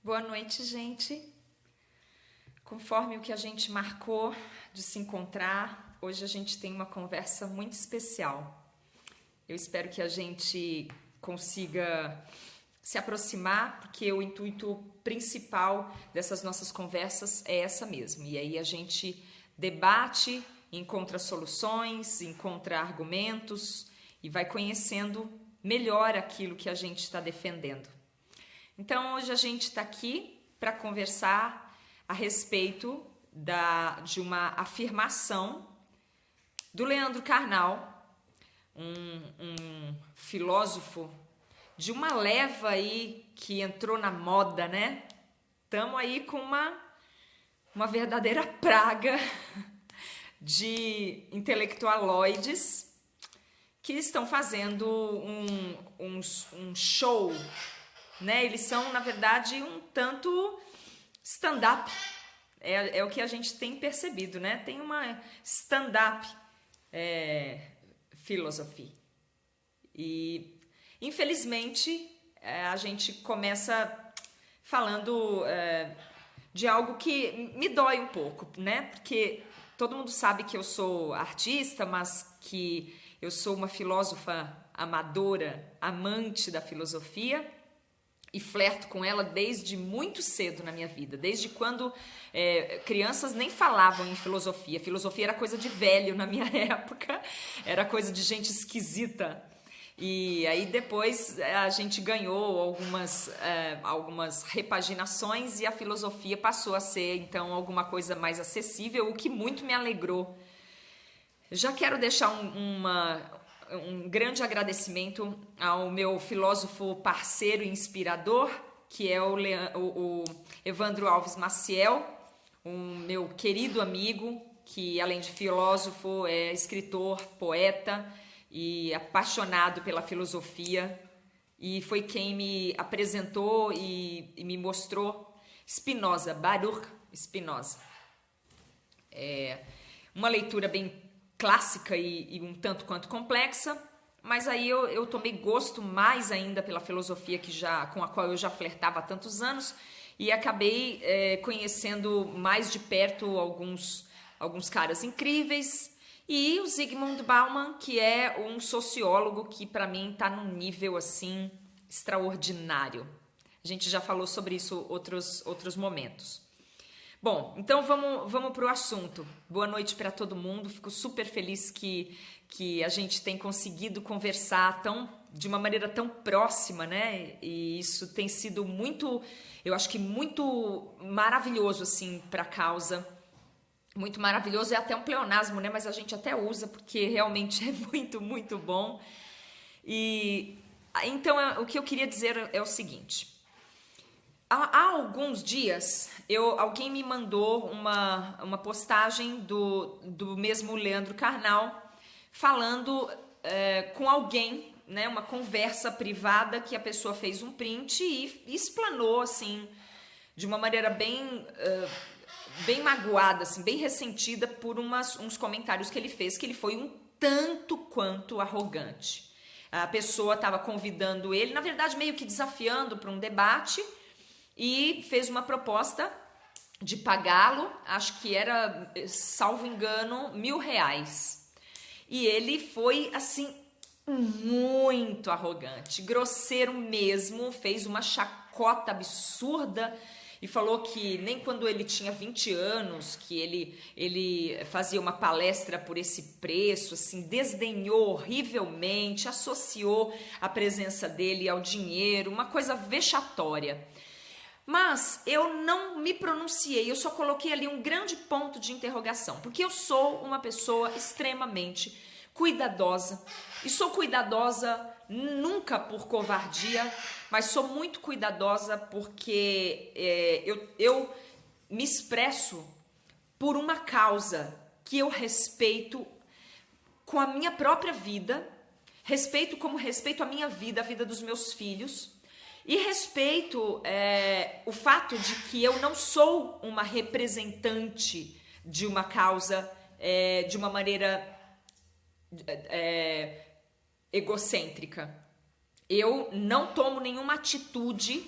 Boa noite, gente. Conforme o que a gente marcou de se encontrar, hoje a gente tem uma conversa muito especial. Eu espero que a gente consiga se aproximar, porque o intuito principal dessas nossas conversas é essa mesmo. E aí a gente debate, encontra soluções, encontra argumentos e vai conhecendo melhor aquilo que a gente está defendendo. Então, hoje a gente está aqui para conversar a respeito de uma afirmação do Leandro Carnal, um filósofo de uma leva aí que entrou na moda, né? Estamos aí com uma verdadeira praga de intelectualoides que estão fazendo um show, né? Eles são, na verdade, um tanto stand-up. É o que a gente tem percebido, né? Tem uma stand-up philosophy. E, infelizmente, a gente começa falando de algo que me dói um pouco, né? Porque todo mundo sabe que eu sou artista, mas que eu sou uma filósofa amadora, amante da filosofia, e flerto com ela desde muito cedo na minha vida, desde quando crianças nem falavam em filosofia. Filosofia era coisa de velho na minha época, era coisa de gente esquisita. E aí depois a gente ganhou algumas repaginações e a filosofia passou a ser então alguma coisa mais acessível, o que muito me alegrou. Já quero deixar um grande agradecimento ao meu filósofo parceiro e inspirador, que é o Evandro Alves Maciel, um meu querido amigo, que além de filósofo é escritor, poeta e apaixonado pela filosofia, e foi quem me apresentou e me mostrou Spinoza, Baruch Spinoza. Uma leitura bem clássica e um tanto quanto complexa, mas aí eu tomei gosto mais ainda pela filosofia com a qual eu já flertava há tantos anos e acabei conhecendo mais de perto alguns caras incríveis, e o Zygmunt Bauman, que é um sociólogo que para mim está num nível assim extraordinário. A gente já falou sobre isso outros momentos. Bom, então vamos para o assunto. Boa noite para todo mundo. Fico super feliz que a gente tem conseguido conversar de uma maneira tão próxima, né? E isso tem sido eu acho que muito maravilhoso assim para a causa. Muito maravilhoso, é até um pleonasmo, né? Mas a gente até usa porque realmente é muito, muito bom. E então o que eu queria dizer é o seguinte. Há alguns dias, alguém me mandou uma postagem do mesmo Leandro Carnal falando com alguém, né, uma conversa privada que a pessoa fez um print e explanou assim, de uma maneira bem magoada, assim, bem ressentida por uns comentários que ele fez, que ele foi um tanto quanto arrogante. A pessoa estava convidando ele, na verdade meio que desafiando para um debate, e fez uma proposta de pagá-lo, acho que era, salvo engano, R$1.000. E ele foi, assim, muito arrogante, grosseiro mesmo, fez uma chacota absurda e falou que nem quando ele tinha 20 anos, que ele fazia uma palestra por esse preço, assim, desdenhou horrivelmente, associou a presença dele ao dinheiro, uma coisa vexatória. Mas eu não me pronunciei, eu só coloquei ali um grande ponto de interrogação, porque eu sou uma pessoa extremamente cuidadosa, e sou cuidadosa nunca por covardia, mas sou muito cuidadosa porque eu me expresso por uma causa que eu respeito com a minha própria vida, respeito como respeito a minha vida, a vida dos meus filhos, e respeito o fato de que eu não sou uma representante de uma causa de uma maneira egocêntrica. Eu não tomo nenhuma atitude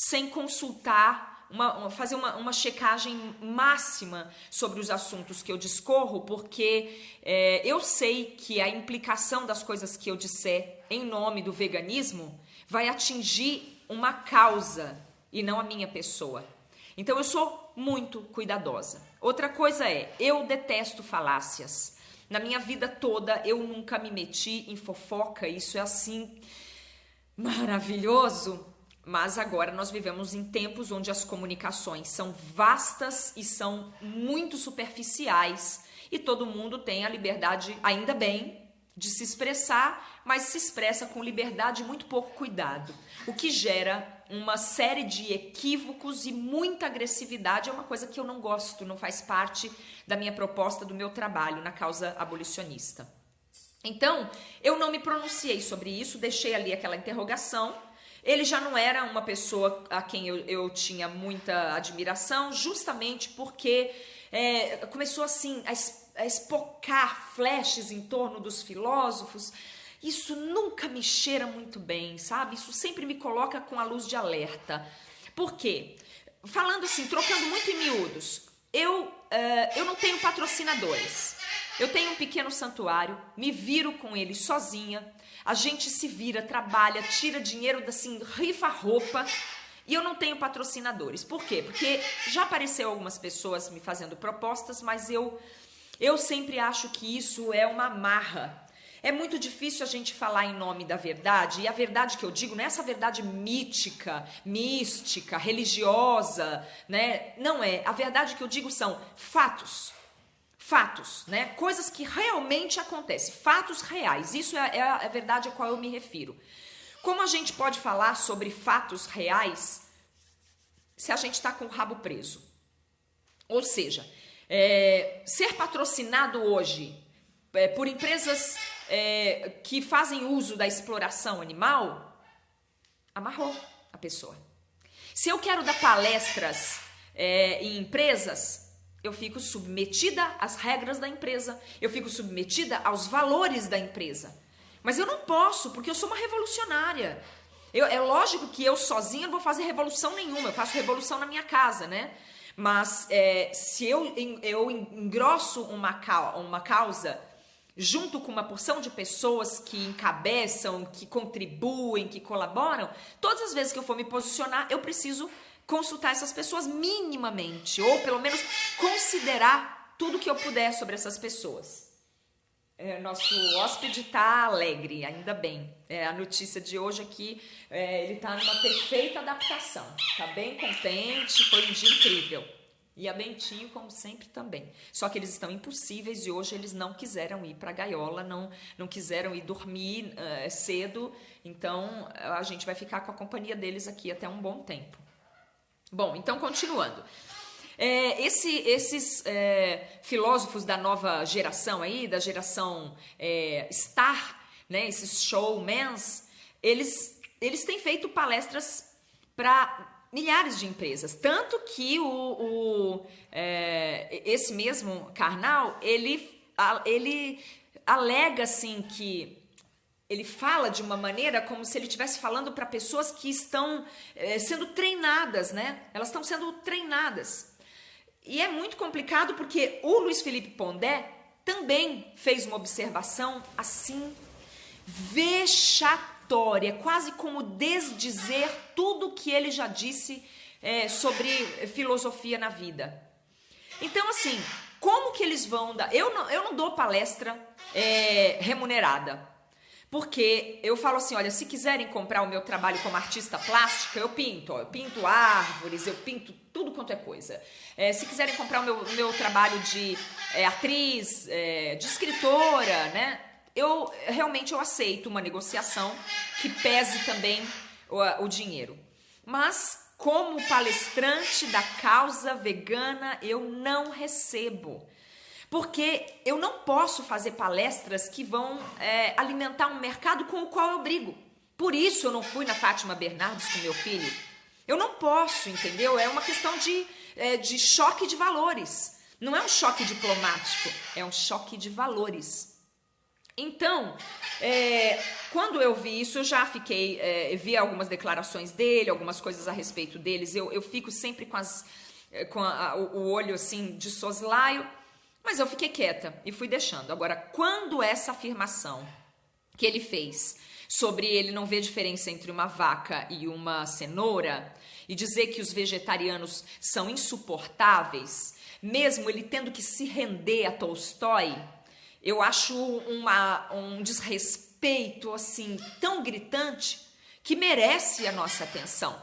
sem consultar, fazer uma checagem máxima sobre os assuntos que eu discorro, porque eu sei que a implicação das coisas que eu disser em nome do veganismo vai atingir uma causa e não a minha pessoa. Então eu sou muito cuidadosa. Outra coisa eu detesto falácias. Na minha vida toda eu nunca me meti em fofoca, isso é assim maravilhoso. Mas agora nós vivemos em tempos onde as comunicações são vastas e são muito superficiais e todo mundo tem a liberdade, ainda bem, de se expressar, mas se expressa com liberdade e muito pouco cuidado, o que gera uma série de equívocos e muita agressividade. É uma coisa que eu não gosto, não faz parte da minha proposta, do meu trabalho na causa abolicionista. Então, eu não me pronunciei sobre isso, deixei ali aquela interrogação. Ele já não era uma pessoa a quem eu tinha muita admiração, justamente porque começou assim a espocar flashes em torno dos filósofos. Isso nunca me cheira muito bem, sabe? Isso sempre me coloca com a luz de alerta. Por quê? Falando assim, trocando muito em miúdos, eu não tenho patrocinadores. Eu tenho um pequeno santuário, me viro com ele sozinha, a gente se vira, trabalha, tira dinheiro, assim, rifa roupa, e eu não tenho patrocinadores. Por quê? Porque já apareceu algumas pessoas me fazendo propostas, mas eu sempre acho que isso é uma amarra. É muito difícil a gente falar em nome da verdade, e a verdade que eu digo não é essa verdade mítica, mística, religiosa, né? Não é. A verdade que eu digo são fatos. Fatos, né? Coisas que realmente acontecem, fatos reais. Isso é a verdade a qual eu me refiro. Como a gente pode falar sobre fatos reais se a gente está com o rabo preso? Ou seja, ser patrocinado hoje por empresas que fazem uso da exploração animal, amarrou a pessoa. Se eu quero dar palestras em empresas, eu fico submetida às regras da empresa, eu fico submetida aos valores da empresa. Mas eu não posso, porque eu sou uma revolucionária. É lógico que eu sozinha não vou fazer revolução nenhuma, eu faço revolução na minha casa, né? Mas se eu engrosso uma causa junto com uma porção de pessoas que encabeçam, que contribuem, que colaboram, todas as vezes que eu for me posicionar, eu preciso consultar essas pessoas minimamente, ou pelo menos considerar tudo que eu puder sobre essas pessoas. Nosso hóspede está alegre, ainda bem. A notícia de hoje aqui, ele está numa perfeita adaptação, está bem contente, foi um dia incrível. E a Bentinho, como sempre, também. Só que eles estão impossíveis e hoje eles não quiseram ir para a gaiola, não quiseram ir dormir cedo, então a gente vai ficar com a companhia deles aqui até um bom tempo. Bom, então continuando. Esses filósofos da nova geração aí, da geração Star, né, esses showmans, eles têm feito palestras para milhares de empresas, tanto que esse mesmo Karnal, ele alega assim que ele fala de uma maneira como se ele estivesse falando para pessoas que estão sendo treinadas, né? Elas estão sendo treinadas. E é muito complicado porque o Luiz Felipe Pondé também fez uma observação assim vexatória, quase como desdizer tudo que ele já disse sobre filosofia na vida. Então, assim, como que eles vão dar... Eu não dou palestra remunerada. Porque eu falo assim, olha, se quiserem comprar o meu trabalho como artista plástica, eu pinto árvores, eu pinto tudo quanto é coisa. Se quiserem comprar o meu trabalho de atriz, de escritora, né? Eu realmente aceito uma negociação que pese também o dinheiro. Mas como palestrante da causa vegana, eu não recebo. Porque eu não posso fazer palestras que vão alimentar um mercado com o qual eu brigo. Por isso eu não fui na Fátima Bernardes com meu filho. Eu não posso, entendeu? É uma questão de choque de valores. Não é um choque diplomático, é um choque de valores. Então, quando eu vi isso, eu já fiquei, vi algumas declarações dele, algumas coisas a respeito deles, eu fico sempre com o olho assim de soslaio, mas eu fiquei quieta e fui deixando. Agora, quando essa afirmação que ele fez sobre ele não ver diferença entre uma vaca e uma cenoura, e dizer que os vegetarianos são insuportáveis, mesmo ele tendo que se render a Tolstói, eu acho um desrespeito assim tão gritante que merece a nossa atenção.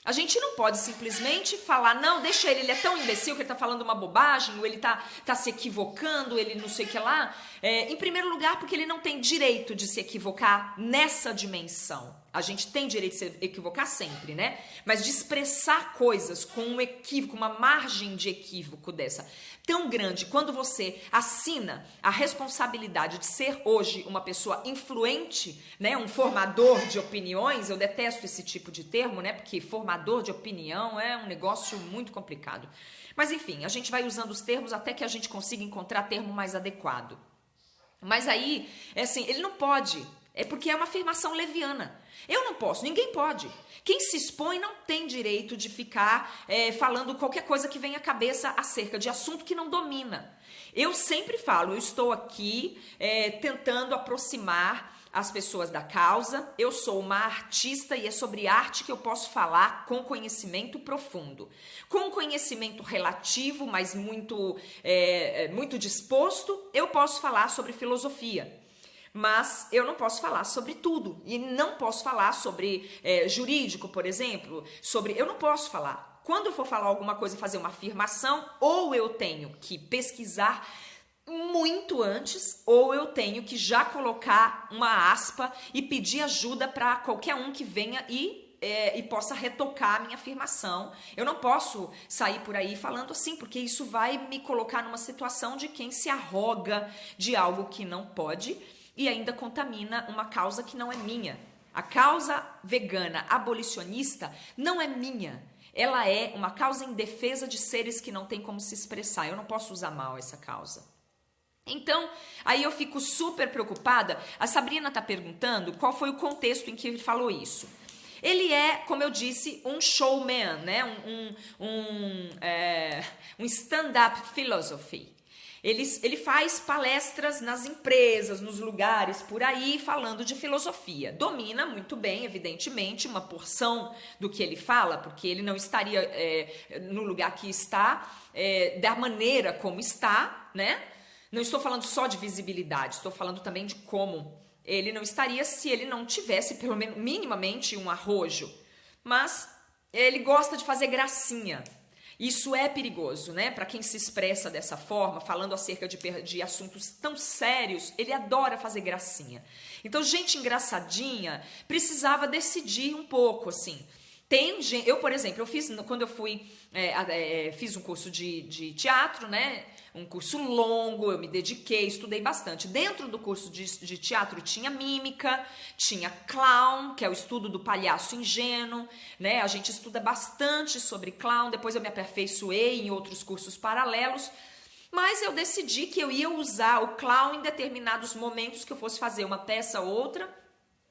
A gente não pode simplesmente falar, não, deixa ele é tão imbecil que ele tá falando uma bobagem, ou ele tá se equivocando, ele não sei o que lá. Em primeiro lugar, porque ele não tem direito de se equivocar nessa dimensão. A gente tem direito de se equivocar sempre, né? Mas de expressar coisas com um equívoco, uma margem de equívoco dessa tão grande, quando você assina a responsabilidade de ser hoje uma pessoa influente, né? Um formador de opiniões, eu detesto esse tipo de termo, né? Porque formador de opinião é um negócio muito complicado. Mas enfim, a gente vai usando os termos até que a gente consiga encontrar termo mais adequado. Mas aí, assim, ele não pode, porque é uma afirmação leviana. Eu não posso, ninguém pode. Quem se expõe não tem direito de ficar falando qualquer coisa que venha à cabeça acerca de assunto que não domina. Eu sempre falo, eu estou aqui tentando aproximar as pessoas da causa. Eu sou uma artista e é sobre arte que eu posso falar com conhecimento profundo. Com conhecimento relativo, mas muito disposto, eu posso falar sobre filosofia. Mas eu não posso falar sobre tudo. E não posso falar sobre jurídico, por exemplo. Eu não posso falar. Quando eu for falar alguma coisa e fazer uma afirmação, ou eu tenho que pesquisar muito antes, ou eu tenho que já colocar uma aspa e pedir ajuda para qualquer um que venha e possa retocar a minha afirmação. Eu não posso sair por aí falando assim, porque isso vai me colocar numa situação de quem se arroga de algo que não pode e ainda contamina uma causa que não é minha. A causa vegana abolicionista não é minha. Ela é uma causa em defesa de seres que não têm como se expressar. Eu não posso usar mal essa causa. Então, aí eu fico super preocupada. A Sabrina está perguntando qual foi o contexto em que ele falou isso. Ele é, como eu disse, um showman, né? um stand-up philosophy. Ele faz palestras nas empresas, nos lugares por aí, falando de filosofia. Domina muito bem, evidentemente, uma porção do que ele fala, porque ele não estaria no lugar que está, da maneira como está, né? Não estou falando só de visibilidade, estou falando também de como ele não estaria se ele não tivesse, pelo menos, minimamente um arrojo. Mas ele gosta de fazer gracinha. Isso é perigoso, né? Para quem se expressa dessa forma, falando acerca de assuntos tão sérios, ele adora fazer gracinha. Então, gente engraçadinha precisava decidir um pouco, assim. Eu, por exemplo, quando eu fiz um curso de teatro, né? Um curso longo, eu me dediquei, estudei bastante. Dentro do curso de teatro tinha mímica, tinha clown, que é o estudo do palhaço ingênuo, né? A gente estuda bastante sobre clown, depois eu me aperfeiçoei em outros cursos paralelos, mas eu decidi que eu ia usar o clown em determinados momentos que eu fosse fazer uma peça ou outra,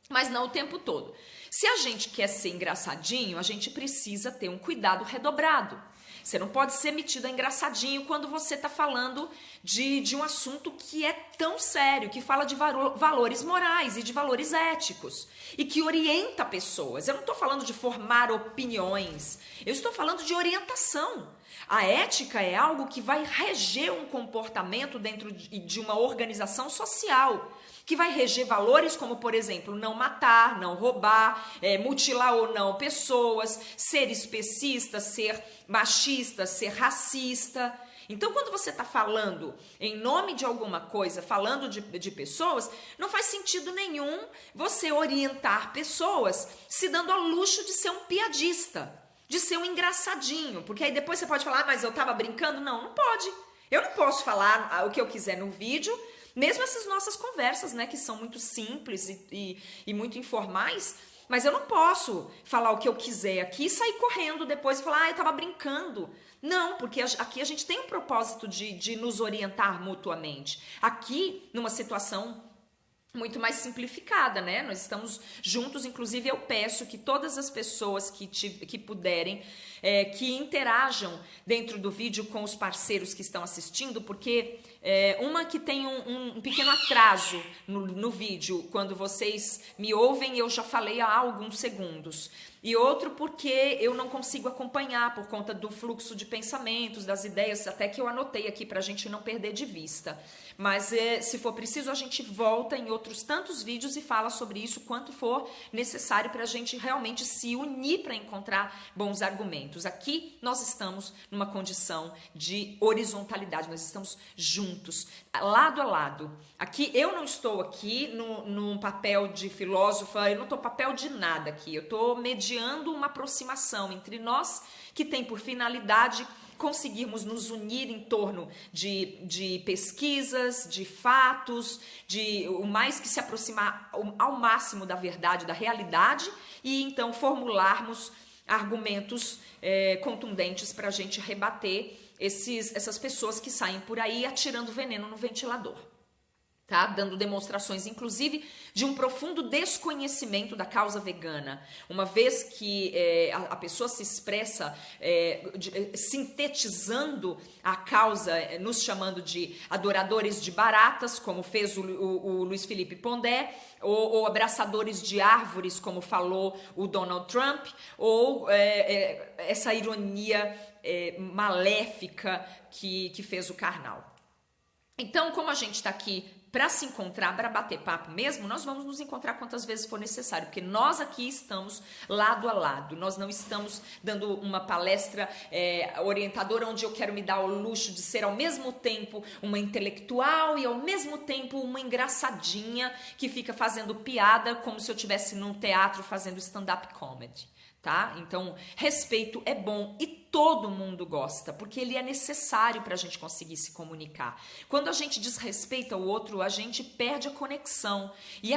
mas não o tempo todo. Se a gente quer ser engraçadinho, a gente precisa ter um cuidado redobrado. Você não pode ser metido a engraçadinho quando você está falando de um assunto que é tão sério, que fala de valores morais e de valores éticos e que orienta pessoas. Eu não estou falando de formar opiniões, eu estou falando de orientação. A ética é algo que vai reger um comportamento dentro de uma organização social, que vai reger valores como, por exemplo, não matar, não roubar, mutilar ou não pessoas, ser especista, ser machista, ser racista. Então, quando você está falando em nome de alguma coisa, falando de pessoas, não faz sentido nenhum você orientar pessoas se dando ao luxo de ser um piadista, de ser um engraçadinho, porque aí depois você pode falar, mas eu estava brincando. Não, não pode. Eu não posso falar o que eu quiser no vídeo. Mesmo essas nossas conversas, né, que são muito simples e muito informais, mas eu não posso falar o que eu quiser aqui e sair correndo depois e falar, eu tava brincando. Não, porque aqui a gente tem um propósito de nos orientar mutuamente. Aqui, numa situação muito mais simplificada, né? Nós estamos juntos, inclusive eu peço que todas as pessoas que puderem, que interajam dentro do vídeo com os parceiros que estão assistindo, porque uma que tem um pequeno atraso no vídeo, quando vocês me ouvem, eu já falei há alguns segundos. E outro porque eu não consigo acompanhar por conta do fluxo de pensamentos, das ideias, até que eu anotei aqui para a gente não perder de vista. Mas se for preciso, a gente volta em outros tantos vídeos e fala sobre isso quanto for necessário para a gente realmente se unir para encontrar bons argumentos. Aqui nós estamos numa condição de horizontalidade, nós estamos juntos, lado a lado. Aqui eu não estou aqui num papel de filósofa, eu não estou papel de nada aqui, eu estou mediando uma aproximação entre nós que tem por finalidade conseguirmos nos unir em torno de pesquisas, de fatos, de o mais que se aproximar ao máximo da verdade, da realidade, e então formularmos argumentos contundentes para a gente rebater essas pessoas que saem por aí atirando veneno no ventilador. Tá? Dando demonstrações, inclusive, de um profundo desconhecimento da causa vegana. Uma vez que a pessoa se expressa sintetizando a causa, nos chamando de adoradores de baratas, como fez o Luiz Felipe Pondé, ou abraçadores de árvores, como falou o Donald Trump, ou essa ironia maléfica que fez o Karnal. Então, como a gente está aqui para se encontrar, para bater papo mesmo, nós vamos nos encontrar quantas vezes for necessário, porque nós aqui estamos lado a lado, nós não estamos dando uma palestra orientadora onde eu quero me dar o luxo de ser ao mesmo tempo uma intelectual e ao mesmo tempo uma engraçadinha que fica fazendo piada como se eu estivesse num teatro fazendo stand-up comedy. Tá? Então, respeito é bom e todo mundo gosta, porque ele é necessário para a gente conseguir se comunicar. Quando a gente desrespeita o outro, a gente perde a conexão. E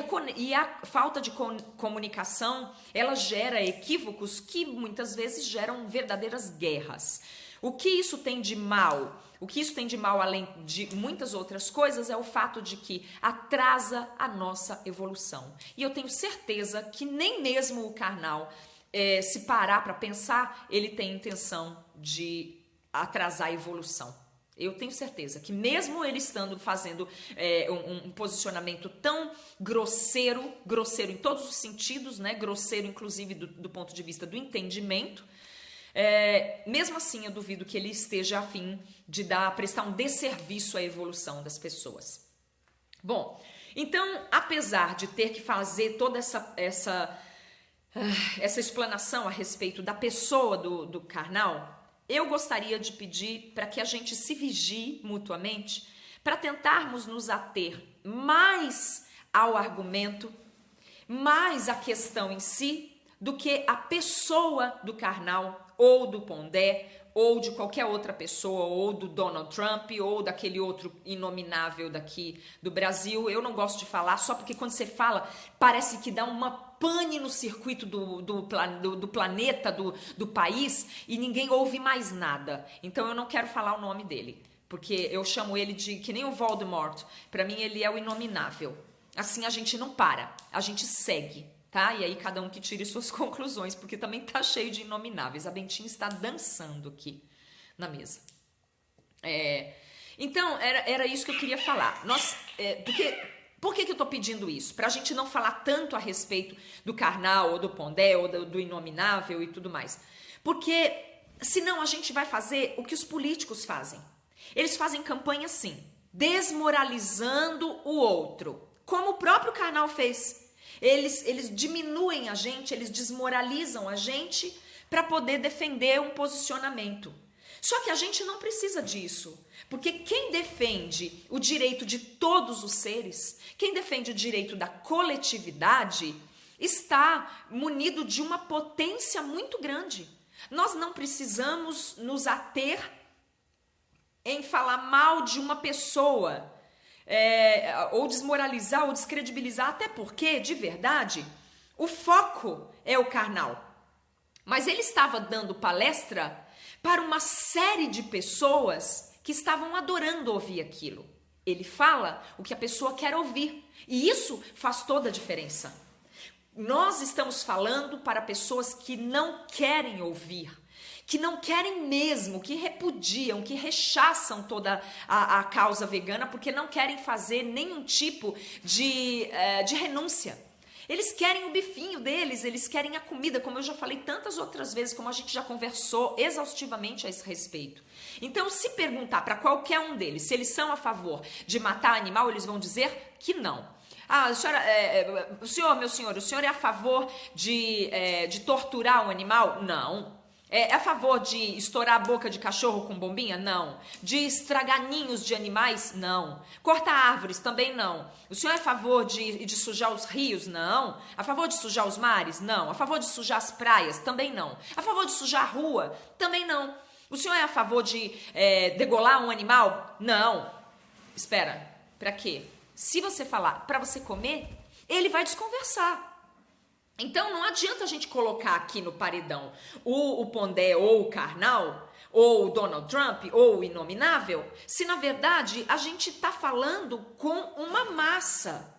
a falta de comunicação, ela gera equívocos que muitas vezes geram verdadeiras guerras. O que isso tem de mal? O que isso tem de mal, além de muitas outras coisas, é o fato de que atrasa a nossa evolução. E eu tenho certeza que nem mesmo o Karnal, se parar para pensar, ele tem intenção de atrasar a evolução. Eu tenho certeza que mesmo ele estando fazendo um posicionamento tão grosseiro em todos os sentidos, né? Grosseiro inclusive do ponto de vista do entendimento, mesmo assim eu duvido que ele esteja a fim de prestar um desserviço à evolução das pessoas. Bom, então, apesar de ter que fazer toda essa explanação a respeito da pessoa do Karnal, eu gostaria de pedir para que a gente se vigie mutuamente para tentarmos nos ater mais ao argumento, mais à questão em si, do que a pessoa do Karnal ou do Pondé ou de qualquer outra pessoa, ou do Donald Trump, ou daquele outro inominável daqui do Brasil. Eu não gosto de falar, só porque quando você fala, parece que dá uma pane no circuito do planeta, do país, e ninguém ouve mais nada. Então eu não quero falar o nome dele, porque eu chamo ele de, que nem o Voldemort, para mim ele é o inominável. Assim a gente não para, a gente segue. Tá? E aí cada um que tire suas conclusões, porque também tá cheio de inomináveis. A Bentinha está dançando aqui na mesa. Então, era isso que eu queria falar. Por que eu tô pedindo isso? Pra gente não falar tanto a respeito do Karnal, ou do Pondé, ou do inominável e tudo mais. Porque senão a gente vai fazer o que os políticos fazem. Eles fazem campanha assim, desmoralizando o outro, como o próprio Karnal fez. Eles diminuem a gente, eles desmoralizam a gente para poder defender um posicionamento. Só que a gente não precisa disso, porque quem defende o direito de todos os seres, quem defende o direito da coletividade, está munido de uma potência muito grande. Nós não precisamos nos ater em falar mal de uma pessoa, ou desmoralizar ou descredibilizar, até porque, de verdade, o foco é o Karnal. Mas ele estava dando palestra para uma série de pessoas que estavam adorando ouvir aquilo. Ele fala o que a pessoa quer ouvir. E isso faz toda a diferença. Nós estamos falando para pessoas que não querem ouvir, que não querem mesmo, que repudiam, que rechaçam toda a causa vegana, porque não querem fazer nenhum tipo de renúncia. Eles querem o bifinho deles, eles querem a comida, como eu já falei tantas outras vezes, como a gente já conversou exaustivamente a esse respeito. Então, se perguntar para qualquer um deles se eles são a favor de matar animal, eles vão dizer que não. Ah, meu senhor, o senhor é a favor de torturar um animal? Não. É a favor de estourar a boca de cachorro com bombinha? Não. De estragar ninhos de animais? Não. Cortar árvores? Também não. O senhor é a favor de sujar os rios? Não. A favor de sujar os mares? Não. A favor de sujar as praias? Também não. A favor de sujar a rua? Também não. O senhor é a favor de degolar um animal? Não. Espera, pra quê? Se você falar para você comer, ele vai desconversar. Então não adianta a gente colocar aqui no paredão o Pondé ou o Karnal, ou o Donald Trump, ou o Inominável, se na verdade a gente está falando com uma massa.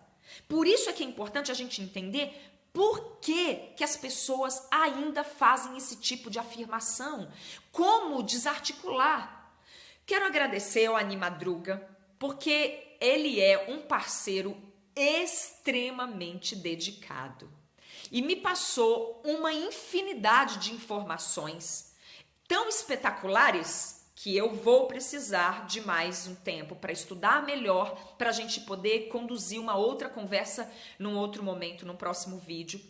Por isso é que é importante a gente entender por que as pessoas ainda fazem esse tipo de afirmação. Como desarticular. Quero agradecer ao Animadruga, porque ele é um parceiro extremamente dedicado. E me passou uma infinidade de informações tão espetaculares que eu vou precisar de mais um tempo para estudar melhor, para a gente poder conduzir uma outra conversa num outro momento, no próximo vídeo,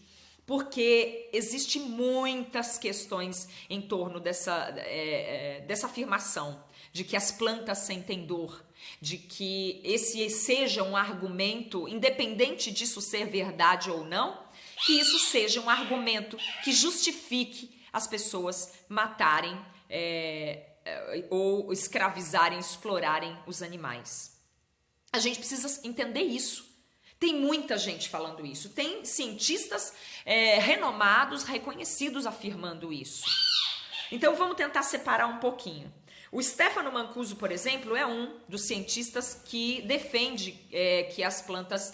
porque existem muitas questões em torno dessa afirmação de que as plantas sentem dor, de que esse seja um argumento, independente disso ser verdade ou não, que isso seja um argumento que justifique as pessoas matarem ou escravizarem, explorarem os animais. A gente precisa entender isso. Tem muita gente falando isso. Tem cientistas renomados, reconhecidos afirmando isso. Então vamos tentar separar um pouquinho. O Stefano Mancuso, por exemplo, é um dos cientistas que defende que as plantas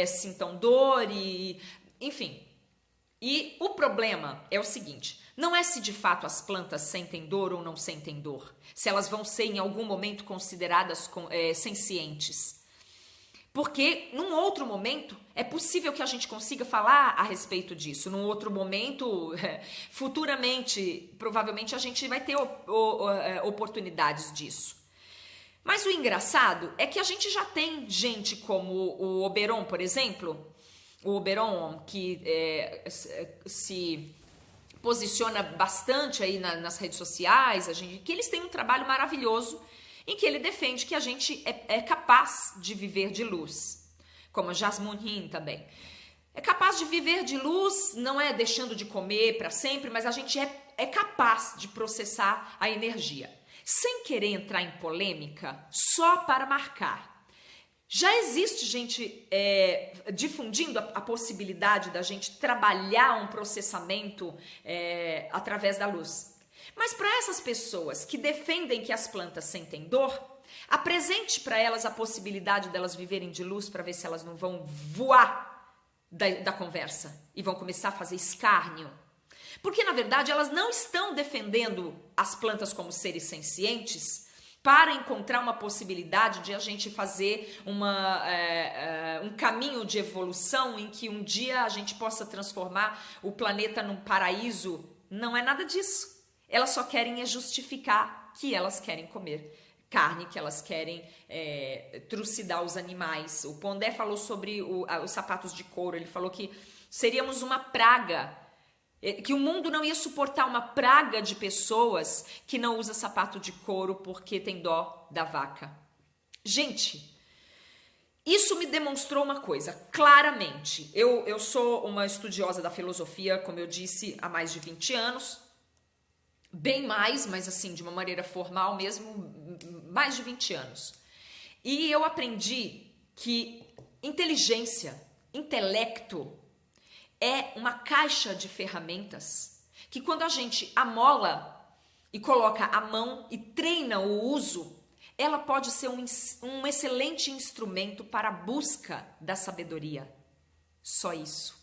sintam dor e... Enfim, e o problema é o seguinte, não é se de fato as plantas sentem dor ou não sentem dor, se elas vão ser em algum momento consideradas sencientes. Porque num outro momento é possível que a gente consiga falar a respeito disso. Num outro momento, futuramente, provavelmente a gente vai ter oportunidades disso. Mas o engraçado é que a gente já tem gente como o Oberon, por exemplo, o Oberon, que se posiciona bastante aí nas redes sociais, que eles têm um trabalho maravilhoso em que ele defende que a gente é capaz de viver de luz, como a Jasmine Hin também. É capaz de viver de luz, não é deixando de comer para sempre, mas a gente é capaz de processar a energia. Sem querer entrar em polêmica, só para marcar. Já existe gente difundindo a possibilidade da gente trabalhar um processamento através da luz. Mas para essas pessoas que defendem que as plantas sentem dor, apresente para elas a possibilidade delas viverem de luz para ver se elas não vão voar da conversa e vão começar a fazer escárnio. Porque, na verdade, elas não estão defendendo as plantas como seres sencientes para encontrar uma possibilidade de a gente fazer um caminho de evolução em que um dia a gente possa transformar o planeta num paraíso. Não é nada disso. Elas só querem justificar que elas querem comer carne, que elas querem trucidar os animais. O Pondé falou sobre os sapatos de couro, ele falou que seríamos uma praga, que o mundo não ia suportar uma praga de pessoas que não usa sapato de couro porque tem dó da vaca. Gente, isso me demonstrou uma coisa, claramente. Eu sou uma estudiosa da filosofia, como eu disse, há mais de 20 anos, bem mais, mas assim, de uma maneira formal mesmo, mais de 20 anos. E eu aprendi que inteligência, intelecto, é uma caixa de ferramentas que quando a gente amola e coloca a mão e treina o uso, ela pode ser um excelente instrumento para a busca da sabedoria. Só isso.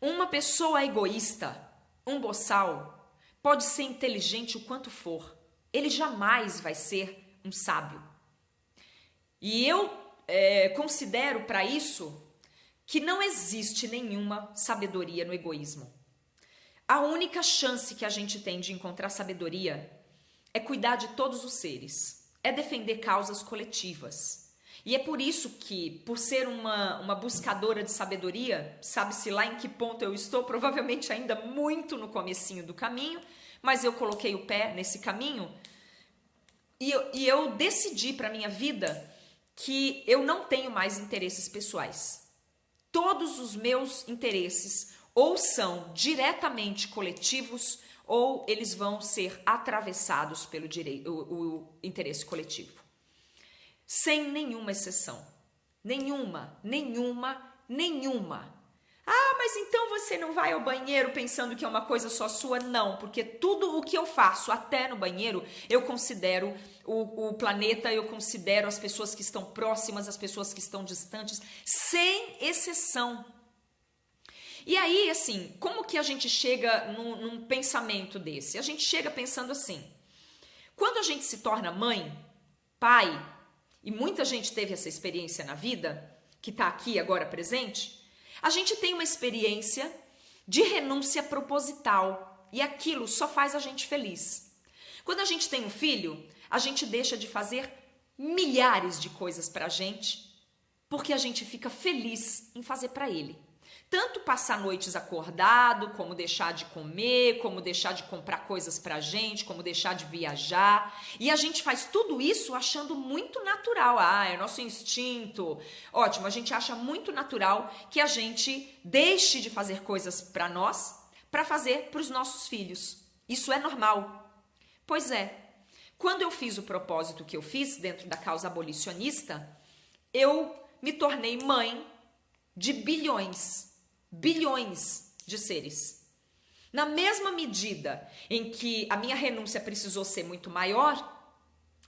Uma pessoa egoísta, um boçal, pode ser inteligente o quanto for. Ele jamais vai ser um sábio. E eu considero para isso que não existe nenhuma sabedoria no egoísmo. A única chance que a gente tem de encontrar sabedoria é cuidar de todos os seres, é defender causas coletivas. E é por isso que, por ser uma buscadora de sabedoria, sabe-se lá em que ponto eu estou, provavelmente ainda muito no comecinho do caminho, mas eu coloquei o pé nesse caminho e eu decidi para minha vida que eu não tenho mais interesses pessoais. Todos os meus interesses ou são diretamente coletivos ou eles vão ser atravessados pelo o interesse coletivo. Sem nenhuma exceção. Nenhuma. Ah, mas então você não vai ao banheiro pensando que é uma coisa só sua? Não, porque tudo o que eu faço, até no banheiro, eu considero o planeta, eu considero as pessoas que estão próximas, as pessoas que estão distantes, sem exceção. E aí, assim, como que a gente chega num pensamento desse? A gente chega pensando assim, quando a gente se torna mãe, pai, e muita gente teve essa experiência na vida, que está aqui agora presente, a gente tem uma experiência de renúncia proposital, e aquilo só faz a gente feliz. Quando a gente tem um filho, a gente deixa de fazer milhares de coisas para a gente, porque a gente fica feliz em fazer para ele. Tanto passar noites acordado, como deixar de comer, como deixar de comprar coisas pra gente, como deixar de viajar. E a gente faz tudo isso achando muito natural. Ah, é nosso instinto. Ótimo, a gente acha muito natural que a gente deixe de fazer coisas pra nós, para fazer para os nossos filhos. Isso é normal. Pois é, quando eu fiz o propósito que eu fiz dentro da causa abolicionista, eu me tornei mãe de bilhões de seres. Na mesma medida em que a minha renúncia precisou ser muito maior,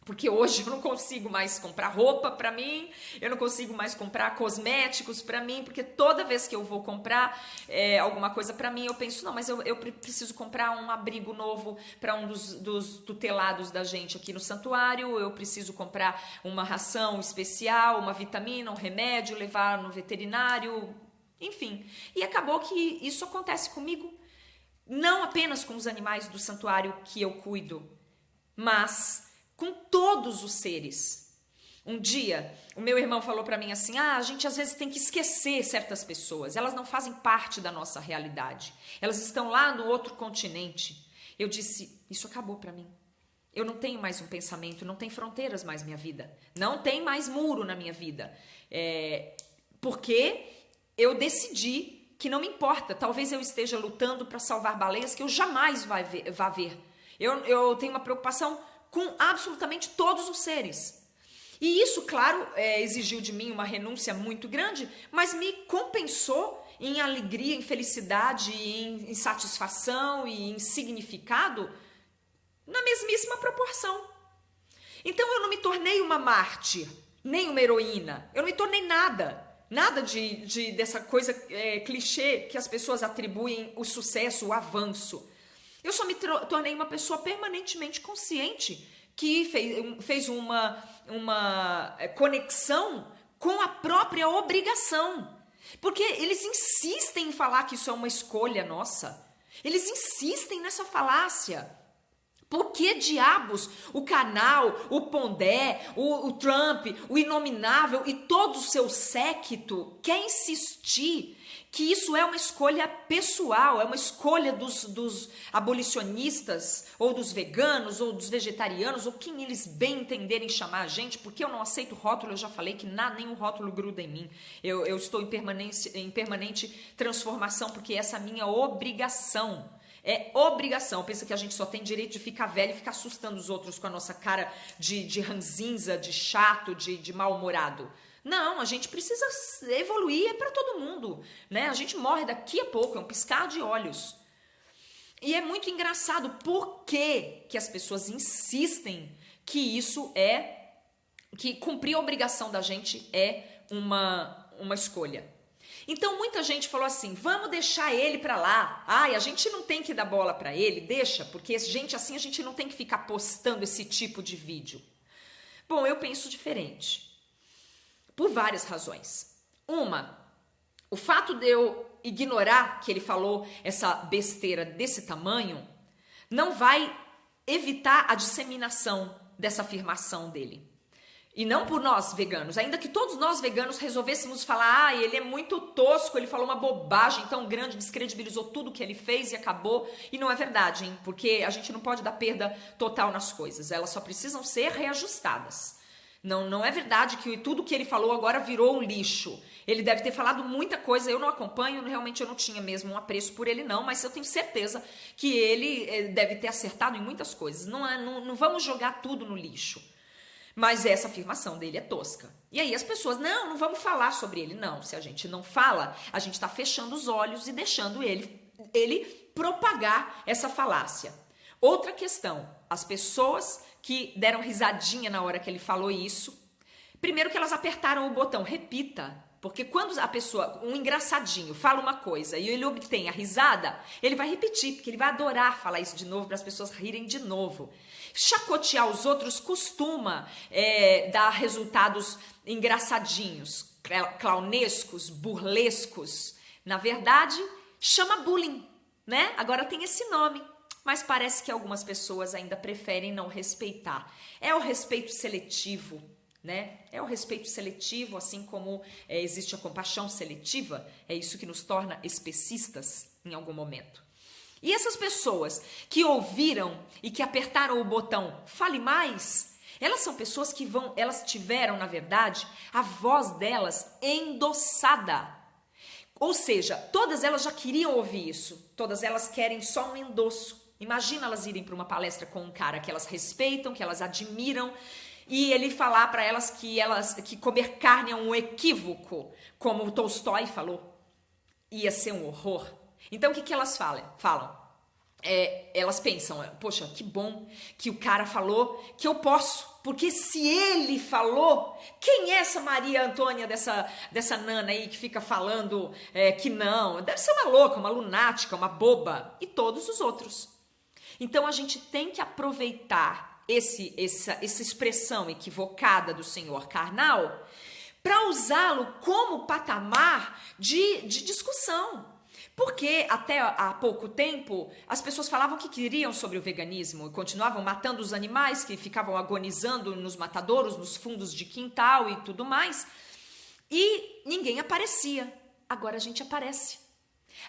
porque hoje eu não consigo mais comprar roupa para mim, eu não consigo mais comprar cosméticos para mim, porque toda vez que eu vou comprar alguma coisa para mim, eu penso, não, mas eu preciso comprar um abrigo novo para um dos tutelados da gente aqui no santuário, eu preciso comprar uma ração especial, uma vitamina, um remédio, levar no veterinário, enfim. E acabou que isso acontece comigo, não apenas com os animais do santuário que eu cuido, mas com todos os seres. Um dia, o meu irmão falou para mim assim, a gente às vezes tem que esquecer certas pessoas, elas não fazem parte da nossa realidade, elas estão lá no outro continente. Eu disse, isso acabou para mim. Eu não tenho mais um pensamento, não tem fronteiras mais na minha vida, não tem mais muro na minha vida, porque eu decidi que não me importa, talvez eu esteja lutando para salvar baleias que eu jamais vá ver. Eu tenho uma preocupação com absolutamente todos os seres. E isso, claro, exigiu de mim uma renúncia muito grande, mas me compensou em alegria, em felicidade, em satisfação e em significado na mesmíssima proporção. Então eu não me tornei uma mártir, nem uma heroína, eu não me tornei nada. Nada dessa coisa clichê que as pessoas atribuem o sucesso, o avanço. Eu só me tornei uma pessoa permanentemente consciente que fez uma conexão com a própria obrigação. Porque eles insistem em falar que isso é uma escolha nossa. Eles insistem nessa falácia. Por que diabos o Canal, o Pondé, o Trump, o Inominável e todo o seu séquito quer insistir que isso é uma escolha pessoal, é uma escolha dos abolicionistas, ou dos veganos, ou dos vegetarianos, ou quem eles bem entenderem chamar a gente, porque eu não aceito rótulo, eu já falei que nenhum rótulo gruda em mim. Eu estou em permanente transformação, porque essa é a minha obrigação. É obrigação. Pensa que a gente só tem direito de ficar velho e ficar assustando os outros com a nossa cara de ranzinza, de chato, de mal-humorado. Não, a gente precisa evoluir, é para todo mundo, né? A gente morre daqui a pouco, é um piscar de olhos. E é muito engraçado por que as pessoas insistem que que cumprir a obrigação da gente é uma escolha. Então muita gente falou assim, vamos deixar ele pra lá. Ai, a gente não tem que dar bola pra ele, deixa, porque gente assim a gente não tem que ficar postando esse tipo de vídeo. Bom, eu penso diferente. Por várias razões. Uma, o fato de eu ignorar que ele falou essa besteira desse tamanho não vai evitar a disseminação dessa afirmação dele. E não por nós veganos, ainda que todos nós veganos resolvêssemos falar, ele é muito tosco, ele falou uma bobagem tão grande, descredibilizou tudo que ele fez e acabou. E não é verdade, hein? Porque a gente não pode dar perda total nas coisas, elas só precisam ser reajustadas. Não é verdade que tudo que ele falou agora virou um lixo. Ele deve ter falado muita coisa, eu não acompanho, realmente eu não tinha mesmo um apreço por ele não, mas eu tenho certeza que ele deve ter acertado em muitas coisas. Não vamos jogar tudo no lixo. Mas essa afirmação dele é tosca. E aí as pessoas, não vamos falar sobre ele. Não, se a gente não fala, a gente está fechando os olhos e deixando ele propagar essa falácia. Outra questão, as pessoas que deram risadinha na hora que ele falou isso, primeiro que elas apertaram o botão repita, porque quando a pessoa, um engraçadinho, fala uma coisa e ele obtém a risada, ele vai repetir, porque ele vai adorar falar isso de novo para as pessoas rirem de novo. Chacotear os outros costuma dar resultados engraçadinhos, clownescos, burlescos. Na verdade, chama bullying, né? Agora tem esse nome. Mas parece que algumas pessoas ainda preferem não respeitar. É o respeito seletivo, né? É o respeito seletivo, assim como existe a compaixão seletiva. É isso que nos torna especistas em algum momento. E essas pessoas que ouviram e que apertaram o botão fale mais, elas são pessoas que elas tiveram, na verdade, a voz delas endossada. Ou seja, todas elas já queriam ouvir isso. Todas elas querem só um endosso. Imagina elas irem para uma palestra com um cara que elas respeitam, que elas admiram, e ele falar para elas que comer carne é um equívoco, como o Tolstói falou. Ia ser um horror. Então o que elas falam? Elas pensam, poxa, que bom que o cara falou que eu posso, porque se ele falou, quem é essa Maria Antônia dessa nana aí que fica falando que não? Deve ser uma louca, uma lunática, uma boba, e todos os outros. Então a gente tem que aproveitar essa expressão equivocada do senhor carnal para usá-lo como patamar de discussão. Porque até há pouco tempo as pessoas falavam que queriam sobre o veganismo e continuavam matando os animais que ficavam agonizando nos matadouros, nos fundos de quintal e tudo mais. E ninguém aparecia. Agora a gente aparece.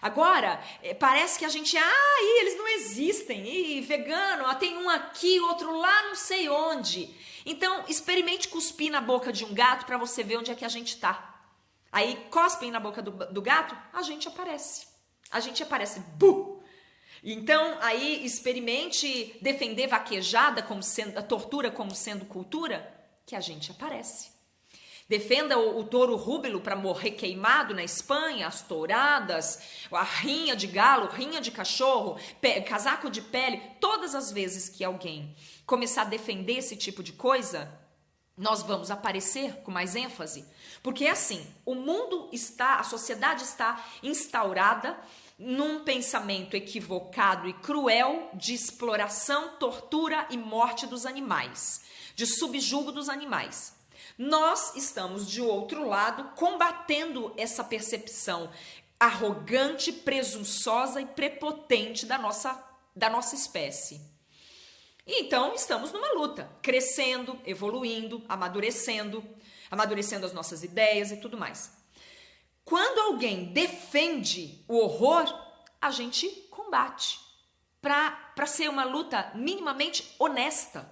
Agora parece que a gente, eles não existem, e vegano, tem um aqui, outro lá, não sei onde. Então experimente cuspir na boca de um gato para você ver onde é que a gente tá. Aí cospem na boca do gato, a gente aparece. A gente aparece, bu! Então aí experimente defender vaquejada como sendo, a tortura como sendo cultura, que a gente aparece. Defenda o touro rúbilo para morrer queimado na Espanha, as touradas, a rinha de galo, rinha de cachorro, casaco de pele. Todas as vezes que alguém começar a defender esse tipo de coisa, nós vamos aparecer com mais ênfase. Porque é assim, a sociedade está instaurada num pensamento equivocado e cruel de exploração, tortura e morte dos animais, de subjugo dos animais. Nós estamos, de outro lado, combatendo essa percepção arrogante, presunçosa e prepotente da nossa espécie. E então, estamos numa luta, crescendo, evoluindo, amadurecendo as nossas ideias e tudo mais. Quando alguém defende o horror, a gente combate, para ser uma luta minimamente honesta.